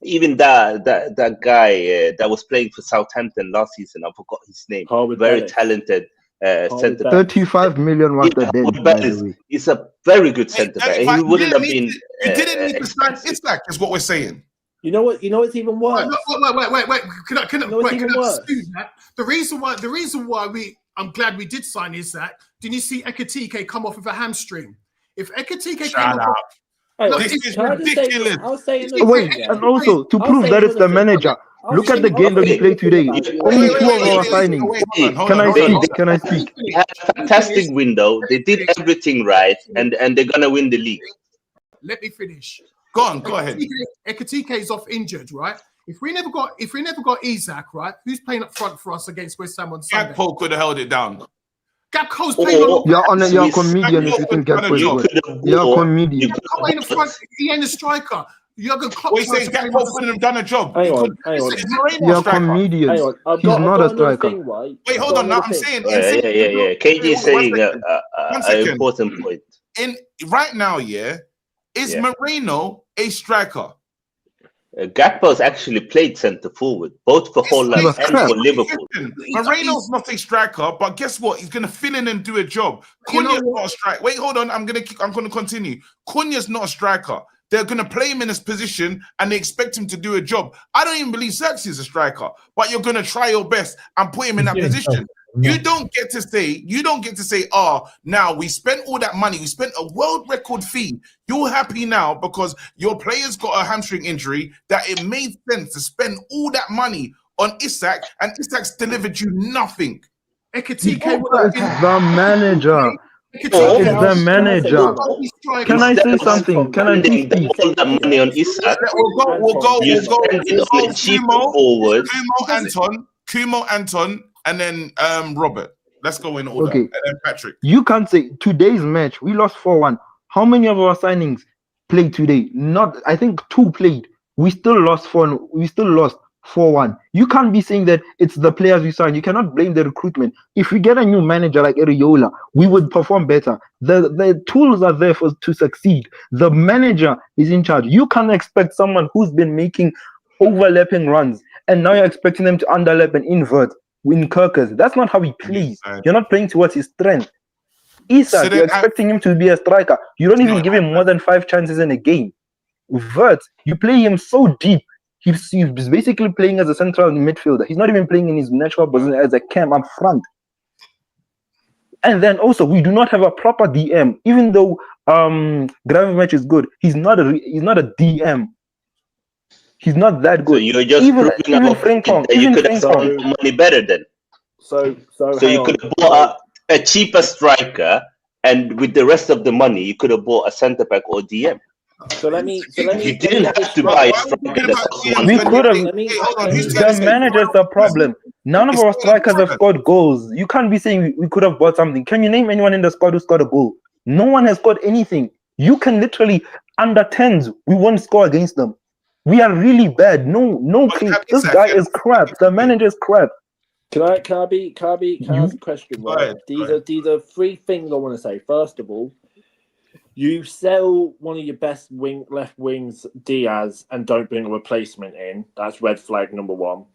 Even that guy that was playing for Southampton last season, I forgot his name. Very talented. 35 million was the dead. It's a very good centre back. He wouldn't have been. You didn't need to sign Isak, is what we're saying. You know what's even worse? Wait. Can I excuse that? The reason why I'm glad we did sign Isaac. Didn't you see Ekatike come off with a hamstring? If Ekatike came Shut off, up. no, This it's is ridiculous. I'll say Wait, and also to prove that it's the manager, look at the game that we played today. Only two of our signings. Can I speak? Can I speak? They had a fantastic window. They did everything right, and they're gonna win the league. Let me finish. Go on, go ahead. Ekatike is off injured, right? If we never got Isaac, right? Who's playing up front for us against West Ham on Sunday? Gakpo could have held it down. Gakpo's playing on. You're a comedian if you think Gakpo is good. You're a comedian. Playing in front, he ain't a striker. Jurgen Klopp. Wait, saying Gakpo couldn't have done a job. Hang on. You're a comedian. He's not a striker. Wait, hold on. Now I'm saying. Yeah. KG is saying an important point. Right now, is Moreno a striker? Gakpo's actually played centre forward, both for Holland and for Liverpool. Moreno's not a striker, but guess what? He's going to fill in and do a job. Cunha's not a striker. Wait, hold on. I'm going to continue. Cunha's not a striker. They're going to play him in this position and they expect him to do a job. I don't even believe Xerxes is a striker, but you're going to try your best and put him in that position. You don't get to say, now we spent all that money, we spent a world record fee. You're happy now because your player's got a hamstring injury, that it made sense to spend all that money on Isak, and Isak's delivered you nothing. Ekatike It's the manager. It's the manager. Can I say something? Can I speak? All that money on Isak. We'll go. Kumo, Anton, and then Robert. Let's go in order. Okay. And then Patrick. You can't say today's match, we lost 4-1. How many of our signings played today? Not, I think 2 played. We still lost 4. We still lost 4-1. You can't be saying that it's the players we signed. You cannot blame the recruitment. If we get a new manager like Ariola, we would perform better. The tools are there to succeed. The manager is in charge. You can't expect someone who's been making overlapping runs and now you're expecting them to underlap and invert in Kirkers. That's not how he plays. You're not playing towards his strength. Isak, you're expecting him to be a striker. You don't even give him more than 5 chances in a game. Vert, you play him so deep. He's basically playing as a central midfielder. He's not even playing in his natural position as a cam up front. And then also, we do not have a proper DM. Even though Gravenberch is good, he's not a DM. He's not that good. So you're just proving up that you could have spent money better then. So you could have bought a cheaper striker, and with the rest of the money, you could have bought a centre back or DM. So let me. You didn't have to buy a striker. We could have. The manager's the problem. None of our strikers have scored goals. You can't be saying we could have bought something. Can you name anyone in the squad who scored a goal? No one has scored anything. You can literally under 10s. We won't score against them. We are really bad. No. This guy is crap. The manager is crap. Can I ask a question? Right? These are 3 things I want to say. First of all, you sell one of your best left wings, Diaz, and don't bring a replacement in. That's red flag number 1.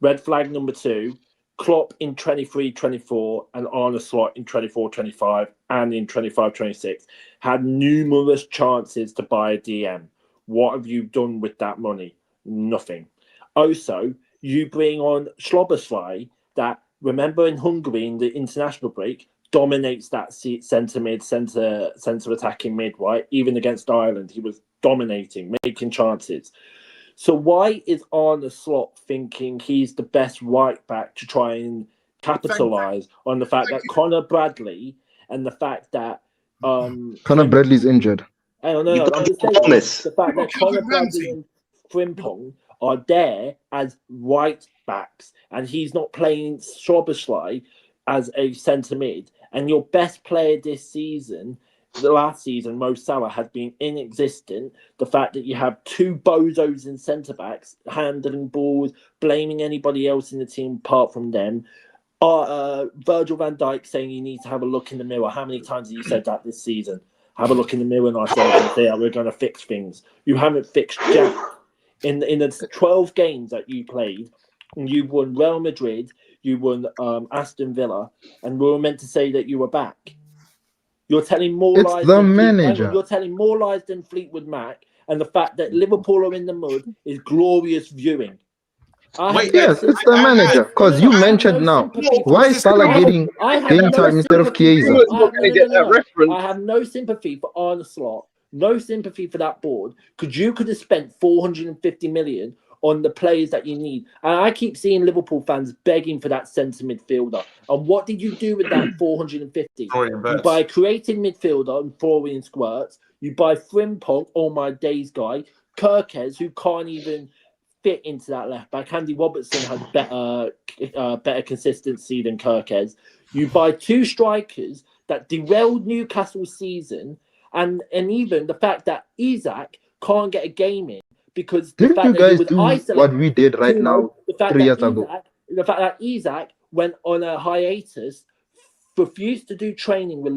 Red flag number 2, Klopp in 23-24 and Arne Slot in 24-25 and in 25-26 had numerous chances to buy a DM. What have you done with that money? Nothing. Also, you bring on Szoboszlai that, remember in Hungary in the international break, dominates that centre attacking mid, right? Even against Ireland, he was dominating, making chances. So why is Arne Slot thinking he's the best right back to try and capitalise on the fact that Conor Bradley and the fact that Conor Bradley's injured? I'm just saying the fact that Conor Bradley and Frimpong are there as right backs and he's not playing Szoboszlai as a centre mid, and your best player this season, the last season, Mo Salah, has been inexistent. The fact that you have 2 bozos in centre backs handling balls, blaming anybody else in the team apart from them. Virgil van Dijk saying you need to have a look in the mirror. How many times have you said that this season? Have a look in the mirror and ourselves and say, we're going to fix things. You haven't fixed jack. In the 12 games that you played, you won Real Madrid, you won Aston Villa, and we were meant to say that you were back. You're telling more lies. The manager. You're telling more lies than Fleetwood Mac, and the fact that Liverpool are in the mud is glorious viewing. Yes, it's the manager. Because you mentioned now, why is Salah getting game time instead of Chiesa? I have no sympathy for Arne Slot, no sympathy for that board, because you could have spent 450 million on the players that you need. And I keep seeing Liverpool fans begging for that centre midfielder. And what did you do with that 450? You buy a creative midfielder and throwing squirts. You buy Frimpong, all my days guy, Kirkes, who can't even fit into that left back. Andy Robertson has better consistency than Kirkes. You buy two strikers that derailed Newcastle's season, and even the fact that Isak can't get a game in because the Didn't fact you that he guys was do isolated. what we did right now The fact 3 that years ago? the fact that Isak went on a hiatus, refused to do training with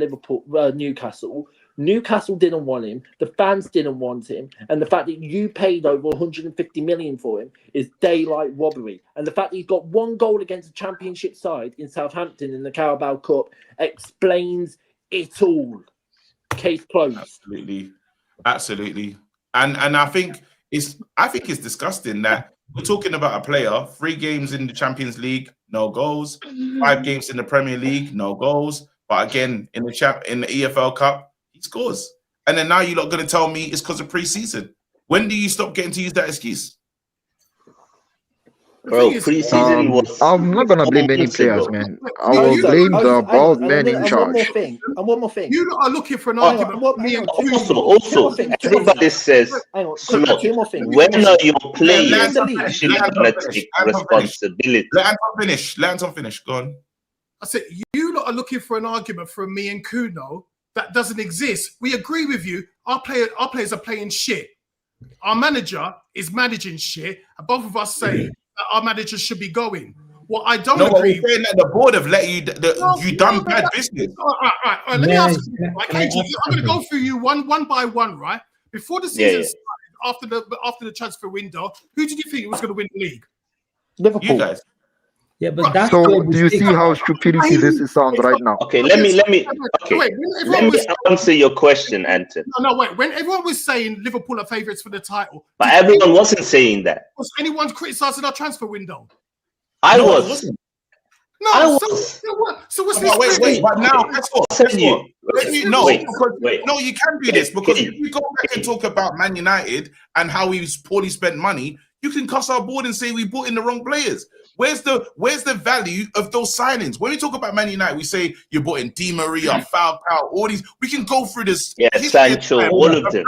Newcastle. Newcastle didn't want him. The fans didn't want him. And the fact that you paid over 150 million for him is daylight robbery. And the fact that he's got one goal against a championship side in Southampton in the Carabao Cup explains it all. Case closed. Absolutely. And I think it's disgusting that we're talking about a player, 3 games in the Champions League, no goals, 5 games in the Premier League, no goals. But again, in the EFL Cup, he scores. And then now you're not going to tell me it's because of pre-season. When do you stop getting to use that excuse? Bro, pre-season was. I'm not gonna blame any players, man. I will blame the bald man in charge. And one more thing. You are looking for an argument. Also, everybody says, Slot, when are your players actually going to take responsibility? Let Anton finish. Go on. I said, you lot are looking for an argument from me and Kuno that doesn't exist. We agree with you. Our players are playing shit. Our manager is managing shit. And both of us say that our manager should be going. What I don't agree with... We're saying that the board have let you... you done bad business. All right. Let me ask you. KG, I'm going to go through you one by one, right? Before the season started, after the transfer window, who did you think was going to win the league? Liverpool. You guys. Yeah, but that's so. Do you see how stupidity this sounds right now? Okay, let me answer your question, Anton. No, wait. When everyone was saying Liverpool are favourites for the title, but everyone wasn't saying that. Was anyone criticising our transfer window? I was. No, so what's this? Wait. But now, you can do this because if you go back and talk about Man United and how we poorly spent money, you can cuss our board and say we bought in the wrong players. Where's the value of those signings? When we talk about Man United, we say you bought in Di Maria, Falcao, all these. We can go through this. Yeah, Sancho, all of them.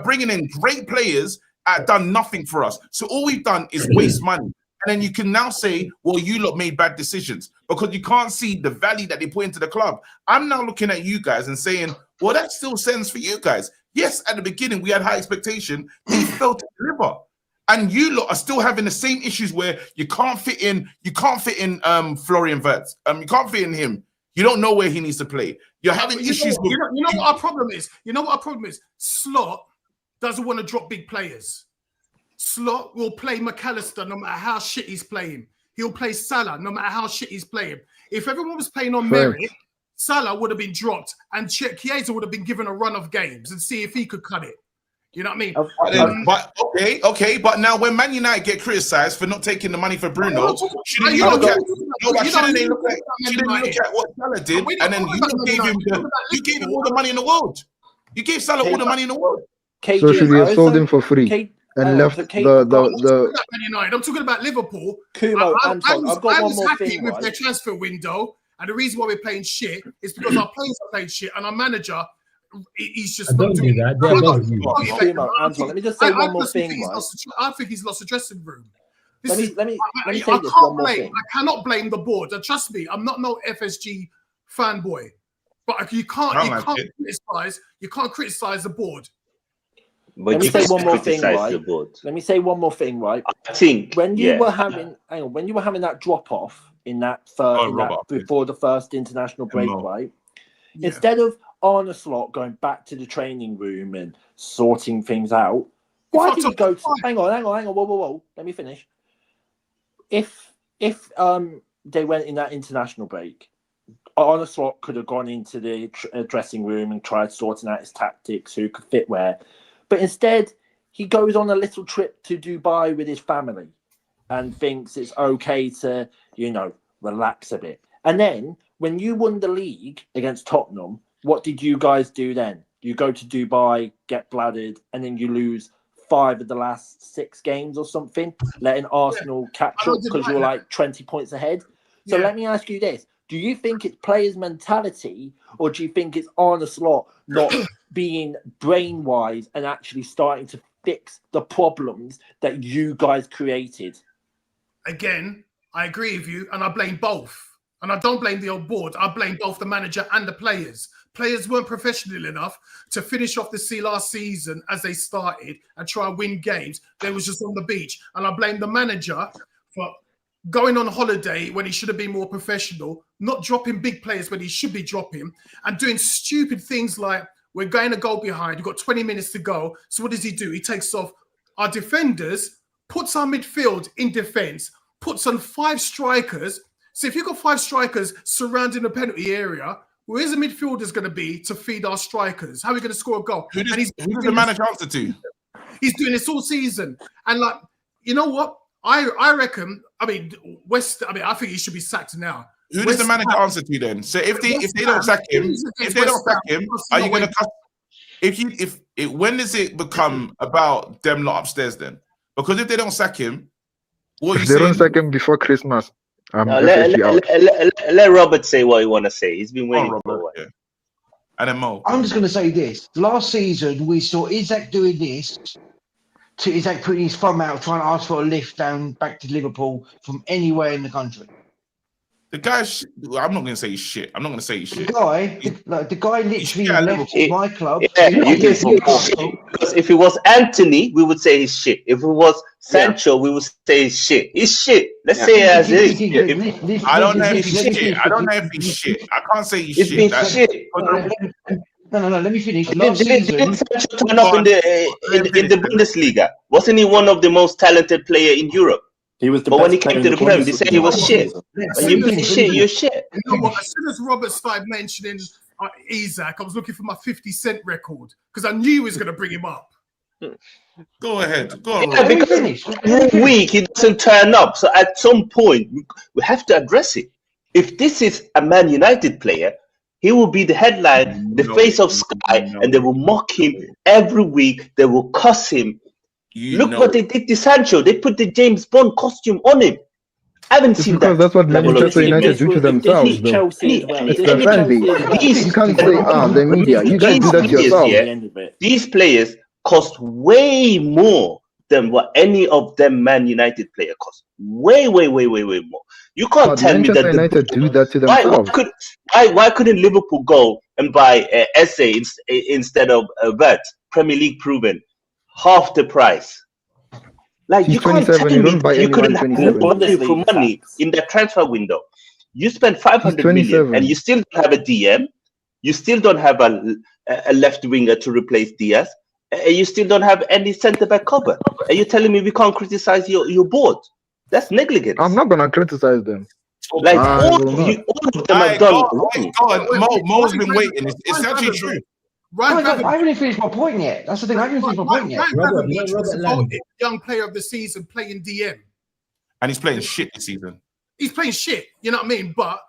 Bringing in great players done nothing for us. So all we've done is waste money. And then you can now say, well, you lot made bad decisions because you can't see the value that they put into the club. I'm now looking at you guys and saying, well, that still stands for you guys. Yes, at the beginning, we had high expectation. They failed to deliver. And you lot are still having the same issues where you can't fit in Florian Wirtz. You can't fit in him. You don't know where he needs to play. You're having issues with... You know what our problem is? Slot doesn't want to drop big players. Slot will play McAllister no matter how shit he's playing. He'll play Salah no matter how shit he's playing. If everyone was playing on merit, Salah would have been dropped and Chiesa would have been given a run of games and see if he could cut it. You know what I mean? But now when Man United get criticised for not taking the money for Bruno, shouldn't you look at what Salah did? And then you gave him all the money in the world. You gave Salah all the money in the world. So should we have sold him for free and left the I'm talking about Liverpool. I've got one more thing with their transfer window, and the reason why we're playing shit is because our players are playing shit, and our manager, he's just not doing that. Anton, let me just say one more thing. I think he's lost the dressing room. Let me say this one more thing. I cannot blame the board. And trust me, I'm not no FSG fanboy, but you can't criticize the board. But let me say one more thing, right? Let me say one more thing, right? I think when you were having that drop off in that before the first international break, right? Yeah. Instead of Arne Slot going back to the training room and sorting things out, why did he go to... Hang on, whoa. Let me finish. If they went in that international break, Arne Slot could have gone into the dressing room and tried sorting out his tactics, who could fit where. But instead, he goes on a little trip to Dubai with his family. and thinks it's okay to, relax a bit. And then when you won the league against Tottenham, what did you guys do then? You go to Dubai, get bladdered, and then you lose 5 of the last 6 games or something, letting Arsenal catch up because you're like 20 points ahead. So let me ask you this. Do you think it's players' mentality, or do you think it's Arne Slot not being brain-wise and actually starting to fix the problems that you guys created? Again, I agree with you, and I blame both. And I don't blame the old board. I blame both the manager and the players. Players weren't professional enough to finish off the last season as they started and try and win games. They was just on the beach. And I blame the manager for going on holiday when he should have been more professional, not dropping big players when he should be dropping, and doing stupid things like, we're going to go behind, you've got 20 minutes to go. So what does he do? He takes off our defenders, puts our midfield in defense, puts on 5 strikers. So if you've got 5 strikers surrounding the penalty area, where's the midfielders going to be to feed our strikers? How are we going to score a goal? Who does the manager answer to? He's doing this all season. And like, you know what? I reckon, I think he should be sacked now. Who does the manager answer to then? So if they don't sack him, are you going to cut? When does it become about them lot upstairs then? Because if they don't sack him, what are you saying? They don't sack him before Christmas. Let Robert say what he want to say. He's been waiting for a while. Yeah. And then Mo. I'm just going to say this. Last season, we saw Isaac doing this to Isaac putting his thumb out, trying to ask for a lift down back to Liverpool from anywhere in the country. The guy's, I'm not going to say he's shit. I'm not going to say he's shit. The guy literally left my club. Yeah, you can say he's shit. Because if it was Anthony, we would say he's shit. If it was Sancho, we would say he's shit. He's shit. Let's say it as is. I don't know if he's shit. I don't know if he's shit. I can't say he's shit. Been shit. No, let me finish. Didn't Sancho turn up in the Bundesliga? Wasn't he one of the most talented player in Europe? He was, but when he came to the Prem, they said he was shit. When you play shit, you're shit. You know what? As soon as Robert started mentioning Isaac, I was looking for my 50-cent record because I knew he was going to bring him up. Go ahead. Go on. Yeah, because every week he doesn't turn up. So at some point, we have to address it. If this is a Man United player, he will be the headline, the face of Sky, and they will mock him every week. They will cuss him. Look what they did to Sancho. They put the James Bond costume on him. I haven't seen that. That's what Manchester United do to themselves, though. It's the fan base. You can't say, the media. You guys do that yourself. Yeah, these players cost way more than what any of them Man United player cost. Way more. You can't tell me that Manchester United do that to themselves. Why couldn't Liverpool go and buy Esse instead of Vert, Premier League proven? Half the price. Like, you can't tell me you couldn't have for money in the transfer window. You spent 500 million and you still don't have a DM. You still don't have a left winger to replace Diaz. And you still don't have any centre back cover. Are you telling me we can't criticize your board? That's negligence. I'm not gonna criticize them. Like all of them have done. Mo's been waiting. It's actually true. I haven't even finished my point yet. That's the thing. I haven't finished my point yet. Robert, young player of the season playing DM. And he's playing shit this season. He's playing shit, you know what I mean? But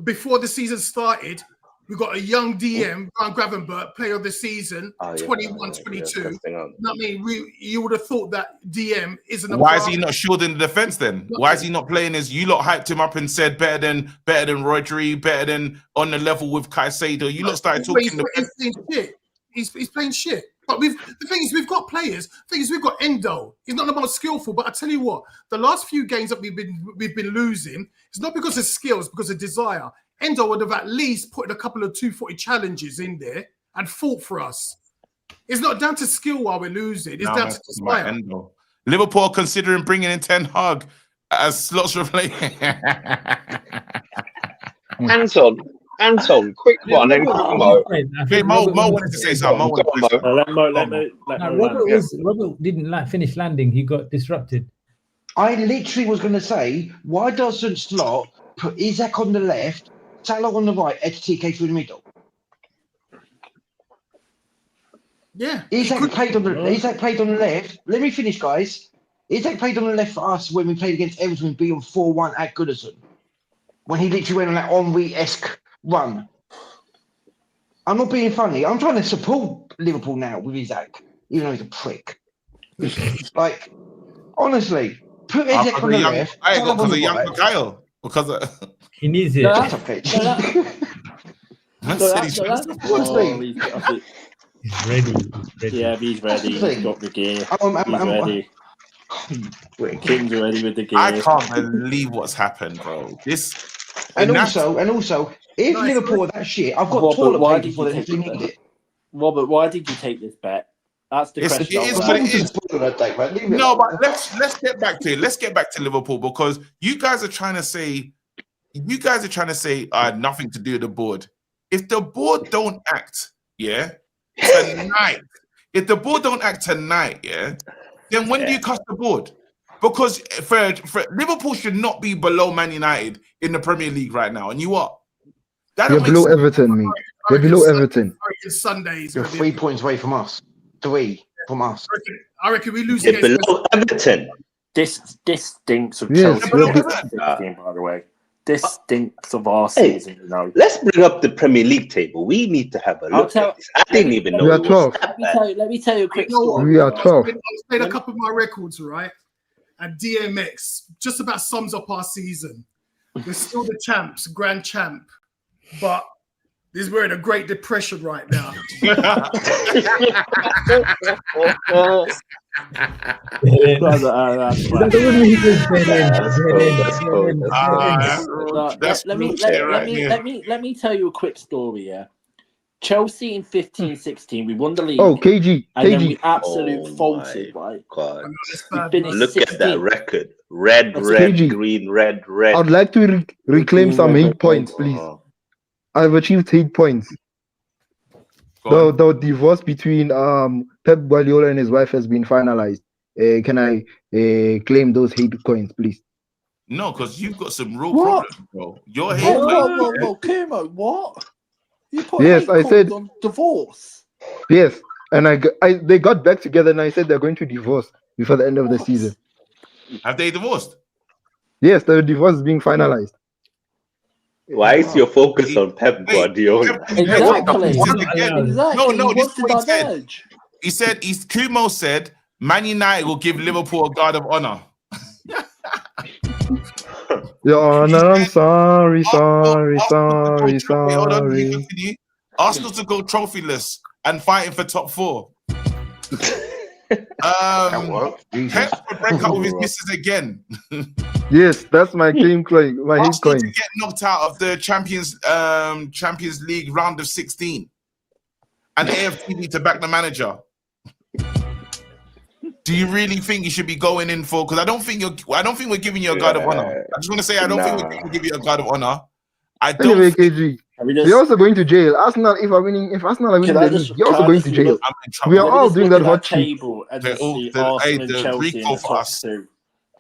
before the season started, we got a young DM, Brian Gravenberch, player of the season, 21, 22. You know what I mean? You would have thought that DM isn't a Why is he not shielding the defense then? Why is he not playing as you lot hyped him up and said better than Rodri, better than on the level with Caicedo? You lot started talking. He's playing shit. He's playing shit. But the thing is, we've got players. The thing is, we've got Endo. He's not the most skillful, but I tell you what, the last few games that we've been losing, it's not because of skill, it's because of desire. Endo would have at least put a couple of 240 challenges in there and fought for us. It's not down to skill while we're losing. It's down to desire. Liverpool considering bringing in Ten Hag as slots replacement. Anton, quick one. And Mo wanted to say something. Robert didn't finish landing. He got disrupted. I literally was going to say, why doesn't Slot put Isaac on the left, Salah on the right, TK through the middle? Yeah. Isaac played on the left. Let me finish, guys. Isaac played on the left for us when we played against Everton, being 4-1 at Goodison. When he literally went on that Henry-esque run. I'm not being funny. I'm trying to support Liverpool now with Isaac, even though he's a prick. Like, honestly, put Isaac on the left. I got Salah on because the of young right. Mikhail. Because of He needs it. No, Shut up, Kate. He's ready. He's ready. Yeah, he's ready. He's got the gear. He's ready. Prick. King's ready with the gear. I can't believe what's happened, bro. And also, if Liverpool are that shit, I've got toilet why paper did for you them if take they this need bet? it. Robert, why did you take this bet? That's the question. It is what it is. No, but let's get back to it. Let's get back to Liverpool because you guys are trying to say I had nothing to do with the board. If the board don't act, tonight. If the board don't act tonight, then when do you cuss the board? Because for Liverpool should not be below Man United in the Premier League right now, and you are. They're below Everton, mate. They're below Everton. Sundays. You're 3 points away from us. 3 from us. I reckon we lose They're against below Everton. This stinks of Yes, Chelsea. we're By the way, this stinks of our Hey, season. You know. let's bring up the Premier League table. We need to have a look at this. I didn't even know We are it was 12. that bad. Let me tell you a quick You know what? story. We are 12. I've played a couple of my records, right? And DMX just about sums up our season. We're still the champs, grand champ, but we're in a Great Depression right now. Let me tell you a quick story. Yeah, Chelsea in 15-16, we won the league. Oh, KG. And then we absolute faulted, right? God. We finished Look 16th. at that record. Red, KG. green, red. I'd like to reclaim some hate points, please. I've achieved 8 points. The divorce between Pep Guardiola and his wife has been finalized. Can I claim those hate coins, please? No, because you've got some real What? problems, bro. Your Whoa, Kimo, what? You put Yes, hate I codes said- on divorce. Yes, and they got back together and I said they're going to divorce before the end of the season. Have they divorced? Yes, the divorce is being finalized. Why is your focus on Pep Guardiola? Exactly. No, He this wants is to what he said. diverge. He said, Kumo said, Man United will give Liverpool a guard of honor. Your Honor, I'm sorry. Wait, hold on, let me continue. Arsenal to go trophyless and fighting for top 4. Pep will break up with his missus again. Yes, that's my claim coin, my hate Arsenal coin. to get knocked out of the Champions League round of 16, and AFTV to back the manager. Do you really think you should be going in for? Because I don't think we're giving you a guard of honor. I just want to say I don't think we're going to give you a guard of honor. I don't. Anyway, KG, you're also going to jail. Arsenal, if Arsenal are winning the league, you're also going to jail. We are all doing that hot shit. The Rico for us.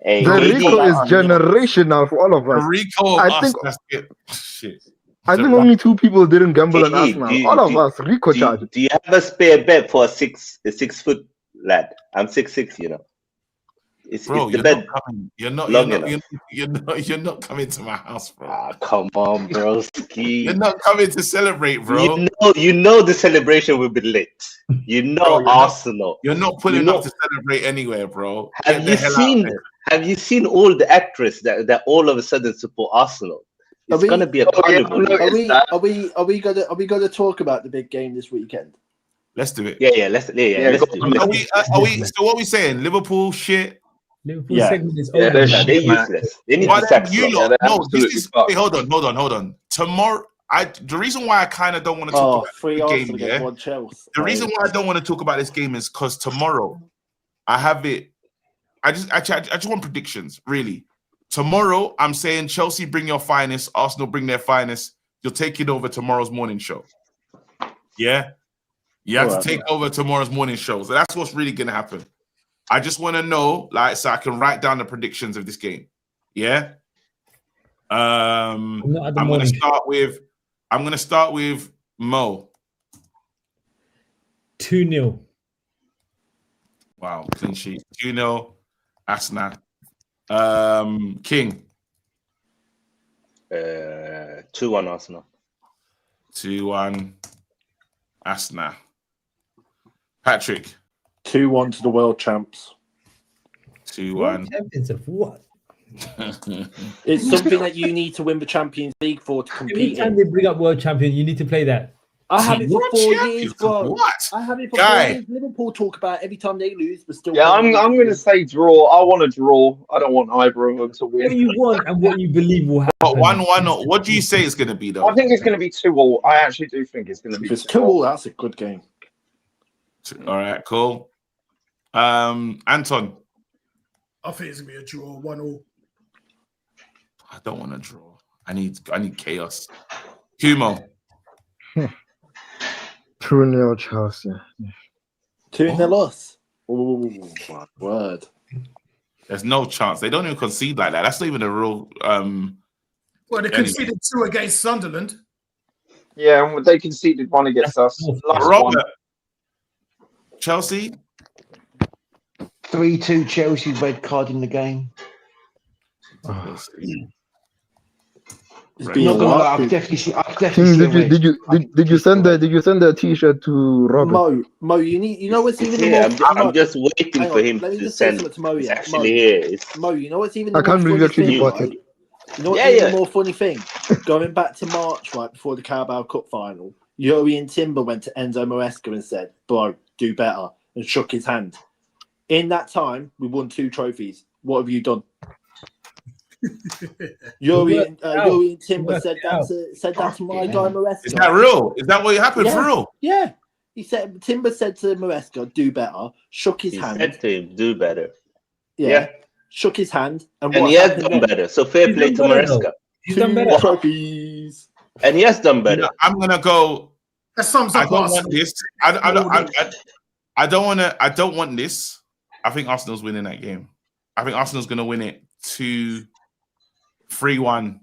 Hey, The Rico is generational for all of us. The Rico of us. That's it. Shit. I think only 2 people didn't gamble on Hey, Arsenal. All of us, Rico charge. Do you have a spare bet for a 6 foot lad? I'm 6'6", you know. Bro, the bed you're not coming to my house, bro. Ah, come on, bro. You're not coming to celebrate, bro. You know the celebration will be lit. You know, bro, Arsenal. You're not pulling up to celebrate anywhere, bro. Have you seen all the actors that all of a sudden support Arsenal? It's gonna be a carnival. Are we gonna talk about the big game this weekend? Let's do it. Let's do it. Are we? So what are we saying? Liverpool shit. Liverpool segment is over. Yeah, they're useless. They need to sack hold on. Tomorrow, the reason why I kind of don't want to talk about the game, the reason why I don't want to talk about this game is because tomorrow I have it. I just want predictions, really. Tomorrow, I'm saying Chelsea bring your finest, Arsenal bring their finest. You'll take it over tomorrow's morning show. Yeah, you have to take over tomorrow's morning show. So that's what's really gonna happen. I just want to know, so I can write down the predictions of this game. Yeah. I'm gonna start with Mo. 2-0. Wow, clean sheet. 2-0. Asna. King. 2-1 Arsenal. 2-1 Asna. Patrick. 2-1 to the world champs. 2-1. Champions of what? It's something that you need to win the Champions League for to Every compete time in. they bring up world champion, you need to play that. I have it for What 4 champions years, of bro. what? I have it for Guy. 4 years. Liverpool talk about it every time they lose, but still. Yeah, I'm going to say draw. I want a draw. I don't want either of them to What win. you want and what you believe will happen. But 1-1. What do you say it's going to be, though? I think it's going to be 2-2. I actually do think it's going to be If it's 2-2. 2-2, that's a good game. All right, cool. Anton. I think it's gonna be a draw, 1-1. I don't want to draw. I need chaos. Kumo. 2-0 Chelsea. 2-0 us. Oh, my word. There's no chance. They don't even concede like that. That's not even a real. Well, they conceded 2 against Sunderland. Yeah, and they conceded 1 against us. Last Robert. one. Chelsea. 3-2 Chelsea, red card in the game. It's Right. been Not a gonna lie, while. I've definitely seen King, did you send the T-shirt to Robert? Mo, you know what's even Yeah, more. I'm just waiting Hang for on, him let me to just say send. something to Mo. It's Yeah, actually here. It's Mo, you know what's even I the can't more believe you funny actually thing, bought right? it. You know what's Yeah, even yeah. the more funny thing? Going back to March, right before the Carabao Cup final, Yuri and Timber went to Enzo Maresca and said, "Bro, do better," and shook his hand. In that time, we won 2 trophies. What have you done? Yuri and Timber said that to my guy Maresca. Is that real? Is that what happened for real? Yeah. He said Timber said to Maresca, "Do better." Shook his he hand. said to him, do better. Yeah. Shook his hand, and And what he has happened done then? better. So fair play to Maresca. He's done 2 better. trophies. And he has done better. I'm gonna go. That sums I up don't Arsenal. want this. I don't want this. I think Arsenal's winning that game. I think Arsenal's gonna win it 3-1,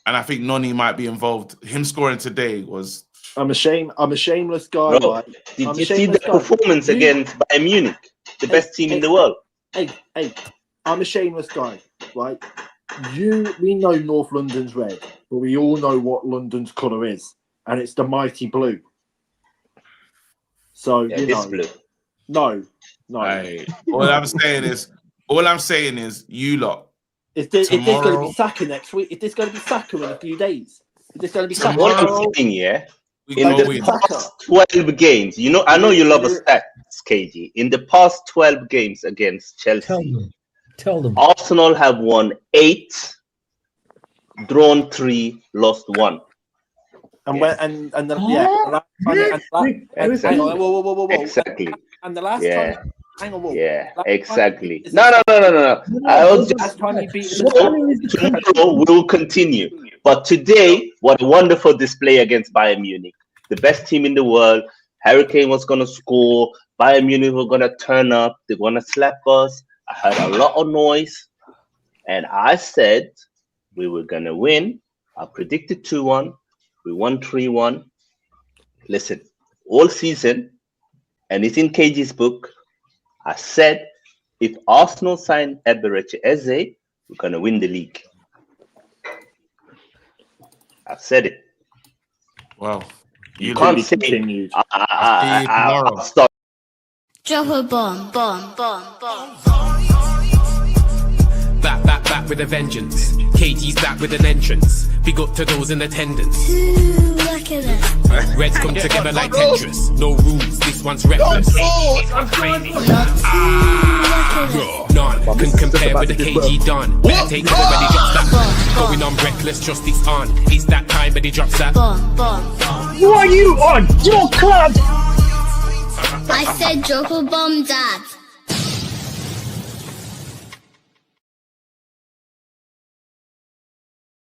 and I think Noni might be involved. Him scoring today was. I'm a shameless guy. Bro, Right? did I'm a you see shameless the guy. performance against Bayern Munich, the best team in the world? Hey, I'm a shameless guy, right? We know North London's red, but we all know what London's colour is, and it's the mighty blue. So Yeah, you this know, blue. no. All I'm saying is, you lot. Is this going to Tomorrow- be Saka next week? Is this going to be Saka in a few days? Is this going to be Saka? What I'm Tomorrow- saying, yeah, We in go the win. past 12 games, I know you love a stats, KG. In the past 12 games against Chelsea, Tell them. Arsenal have won 8, drawn 3, lost 1. And when and the yeah, Exactly. hang on, whoa. Exactly. And the last Yeah. time, hang on, whoa. Yeah, Last exactly. time- No. I was Last just time you beat tomorrow we will continue. But today, what a wonderful display against Bayern Munich. The best team in the world. Harry Kane was gonna score. Bayern Munich were gonna turn up. They're gonna slap us. I heard a lot of noise, and I said we were gonna win. I predicted 2-1. We won 3-1. Listen, all season, and it's in KG's book. I said if Arsenal sign Eberechi Eze, we're gonna win the league. I've said it. Wow. You can't say continued. I'll stop. Drop a bomb. Back with a vengeance. KG's back with an entrance. Big up to those in attendance. Ooh, look at that. Reds come together like Tetris. No rules, this one's reckless. None can compare with the KG done. Better take cover when he drops that. Going on reckless, trust it's on. It's that time when he drops that. Bomb. Who are you on? Your club! I said drop a bomb, Dad.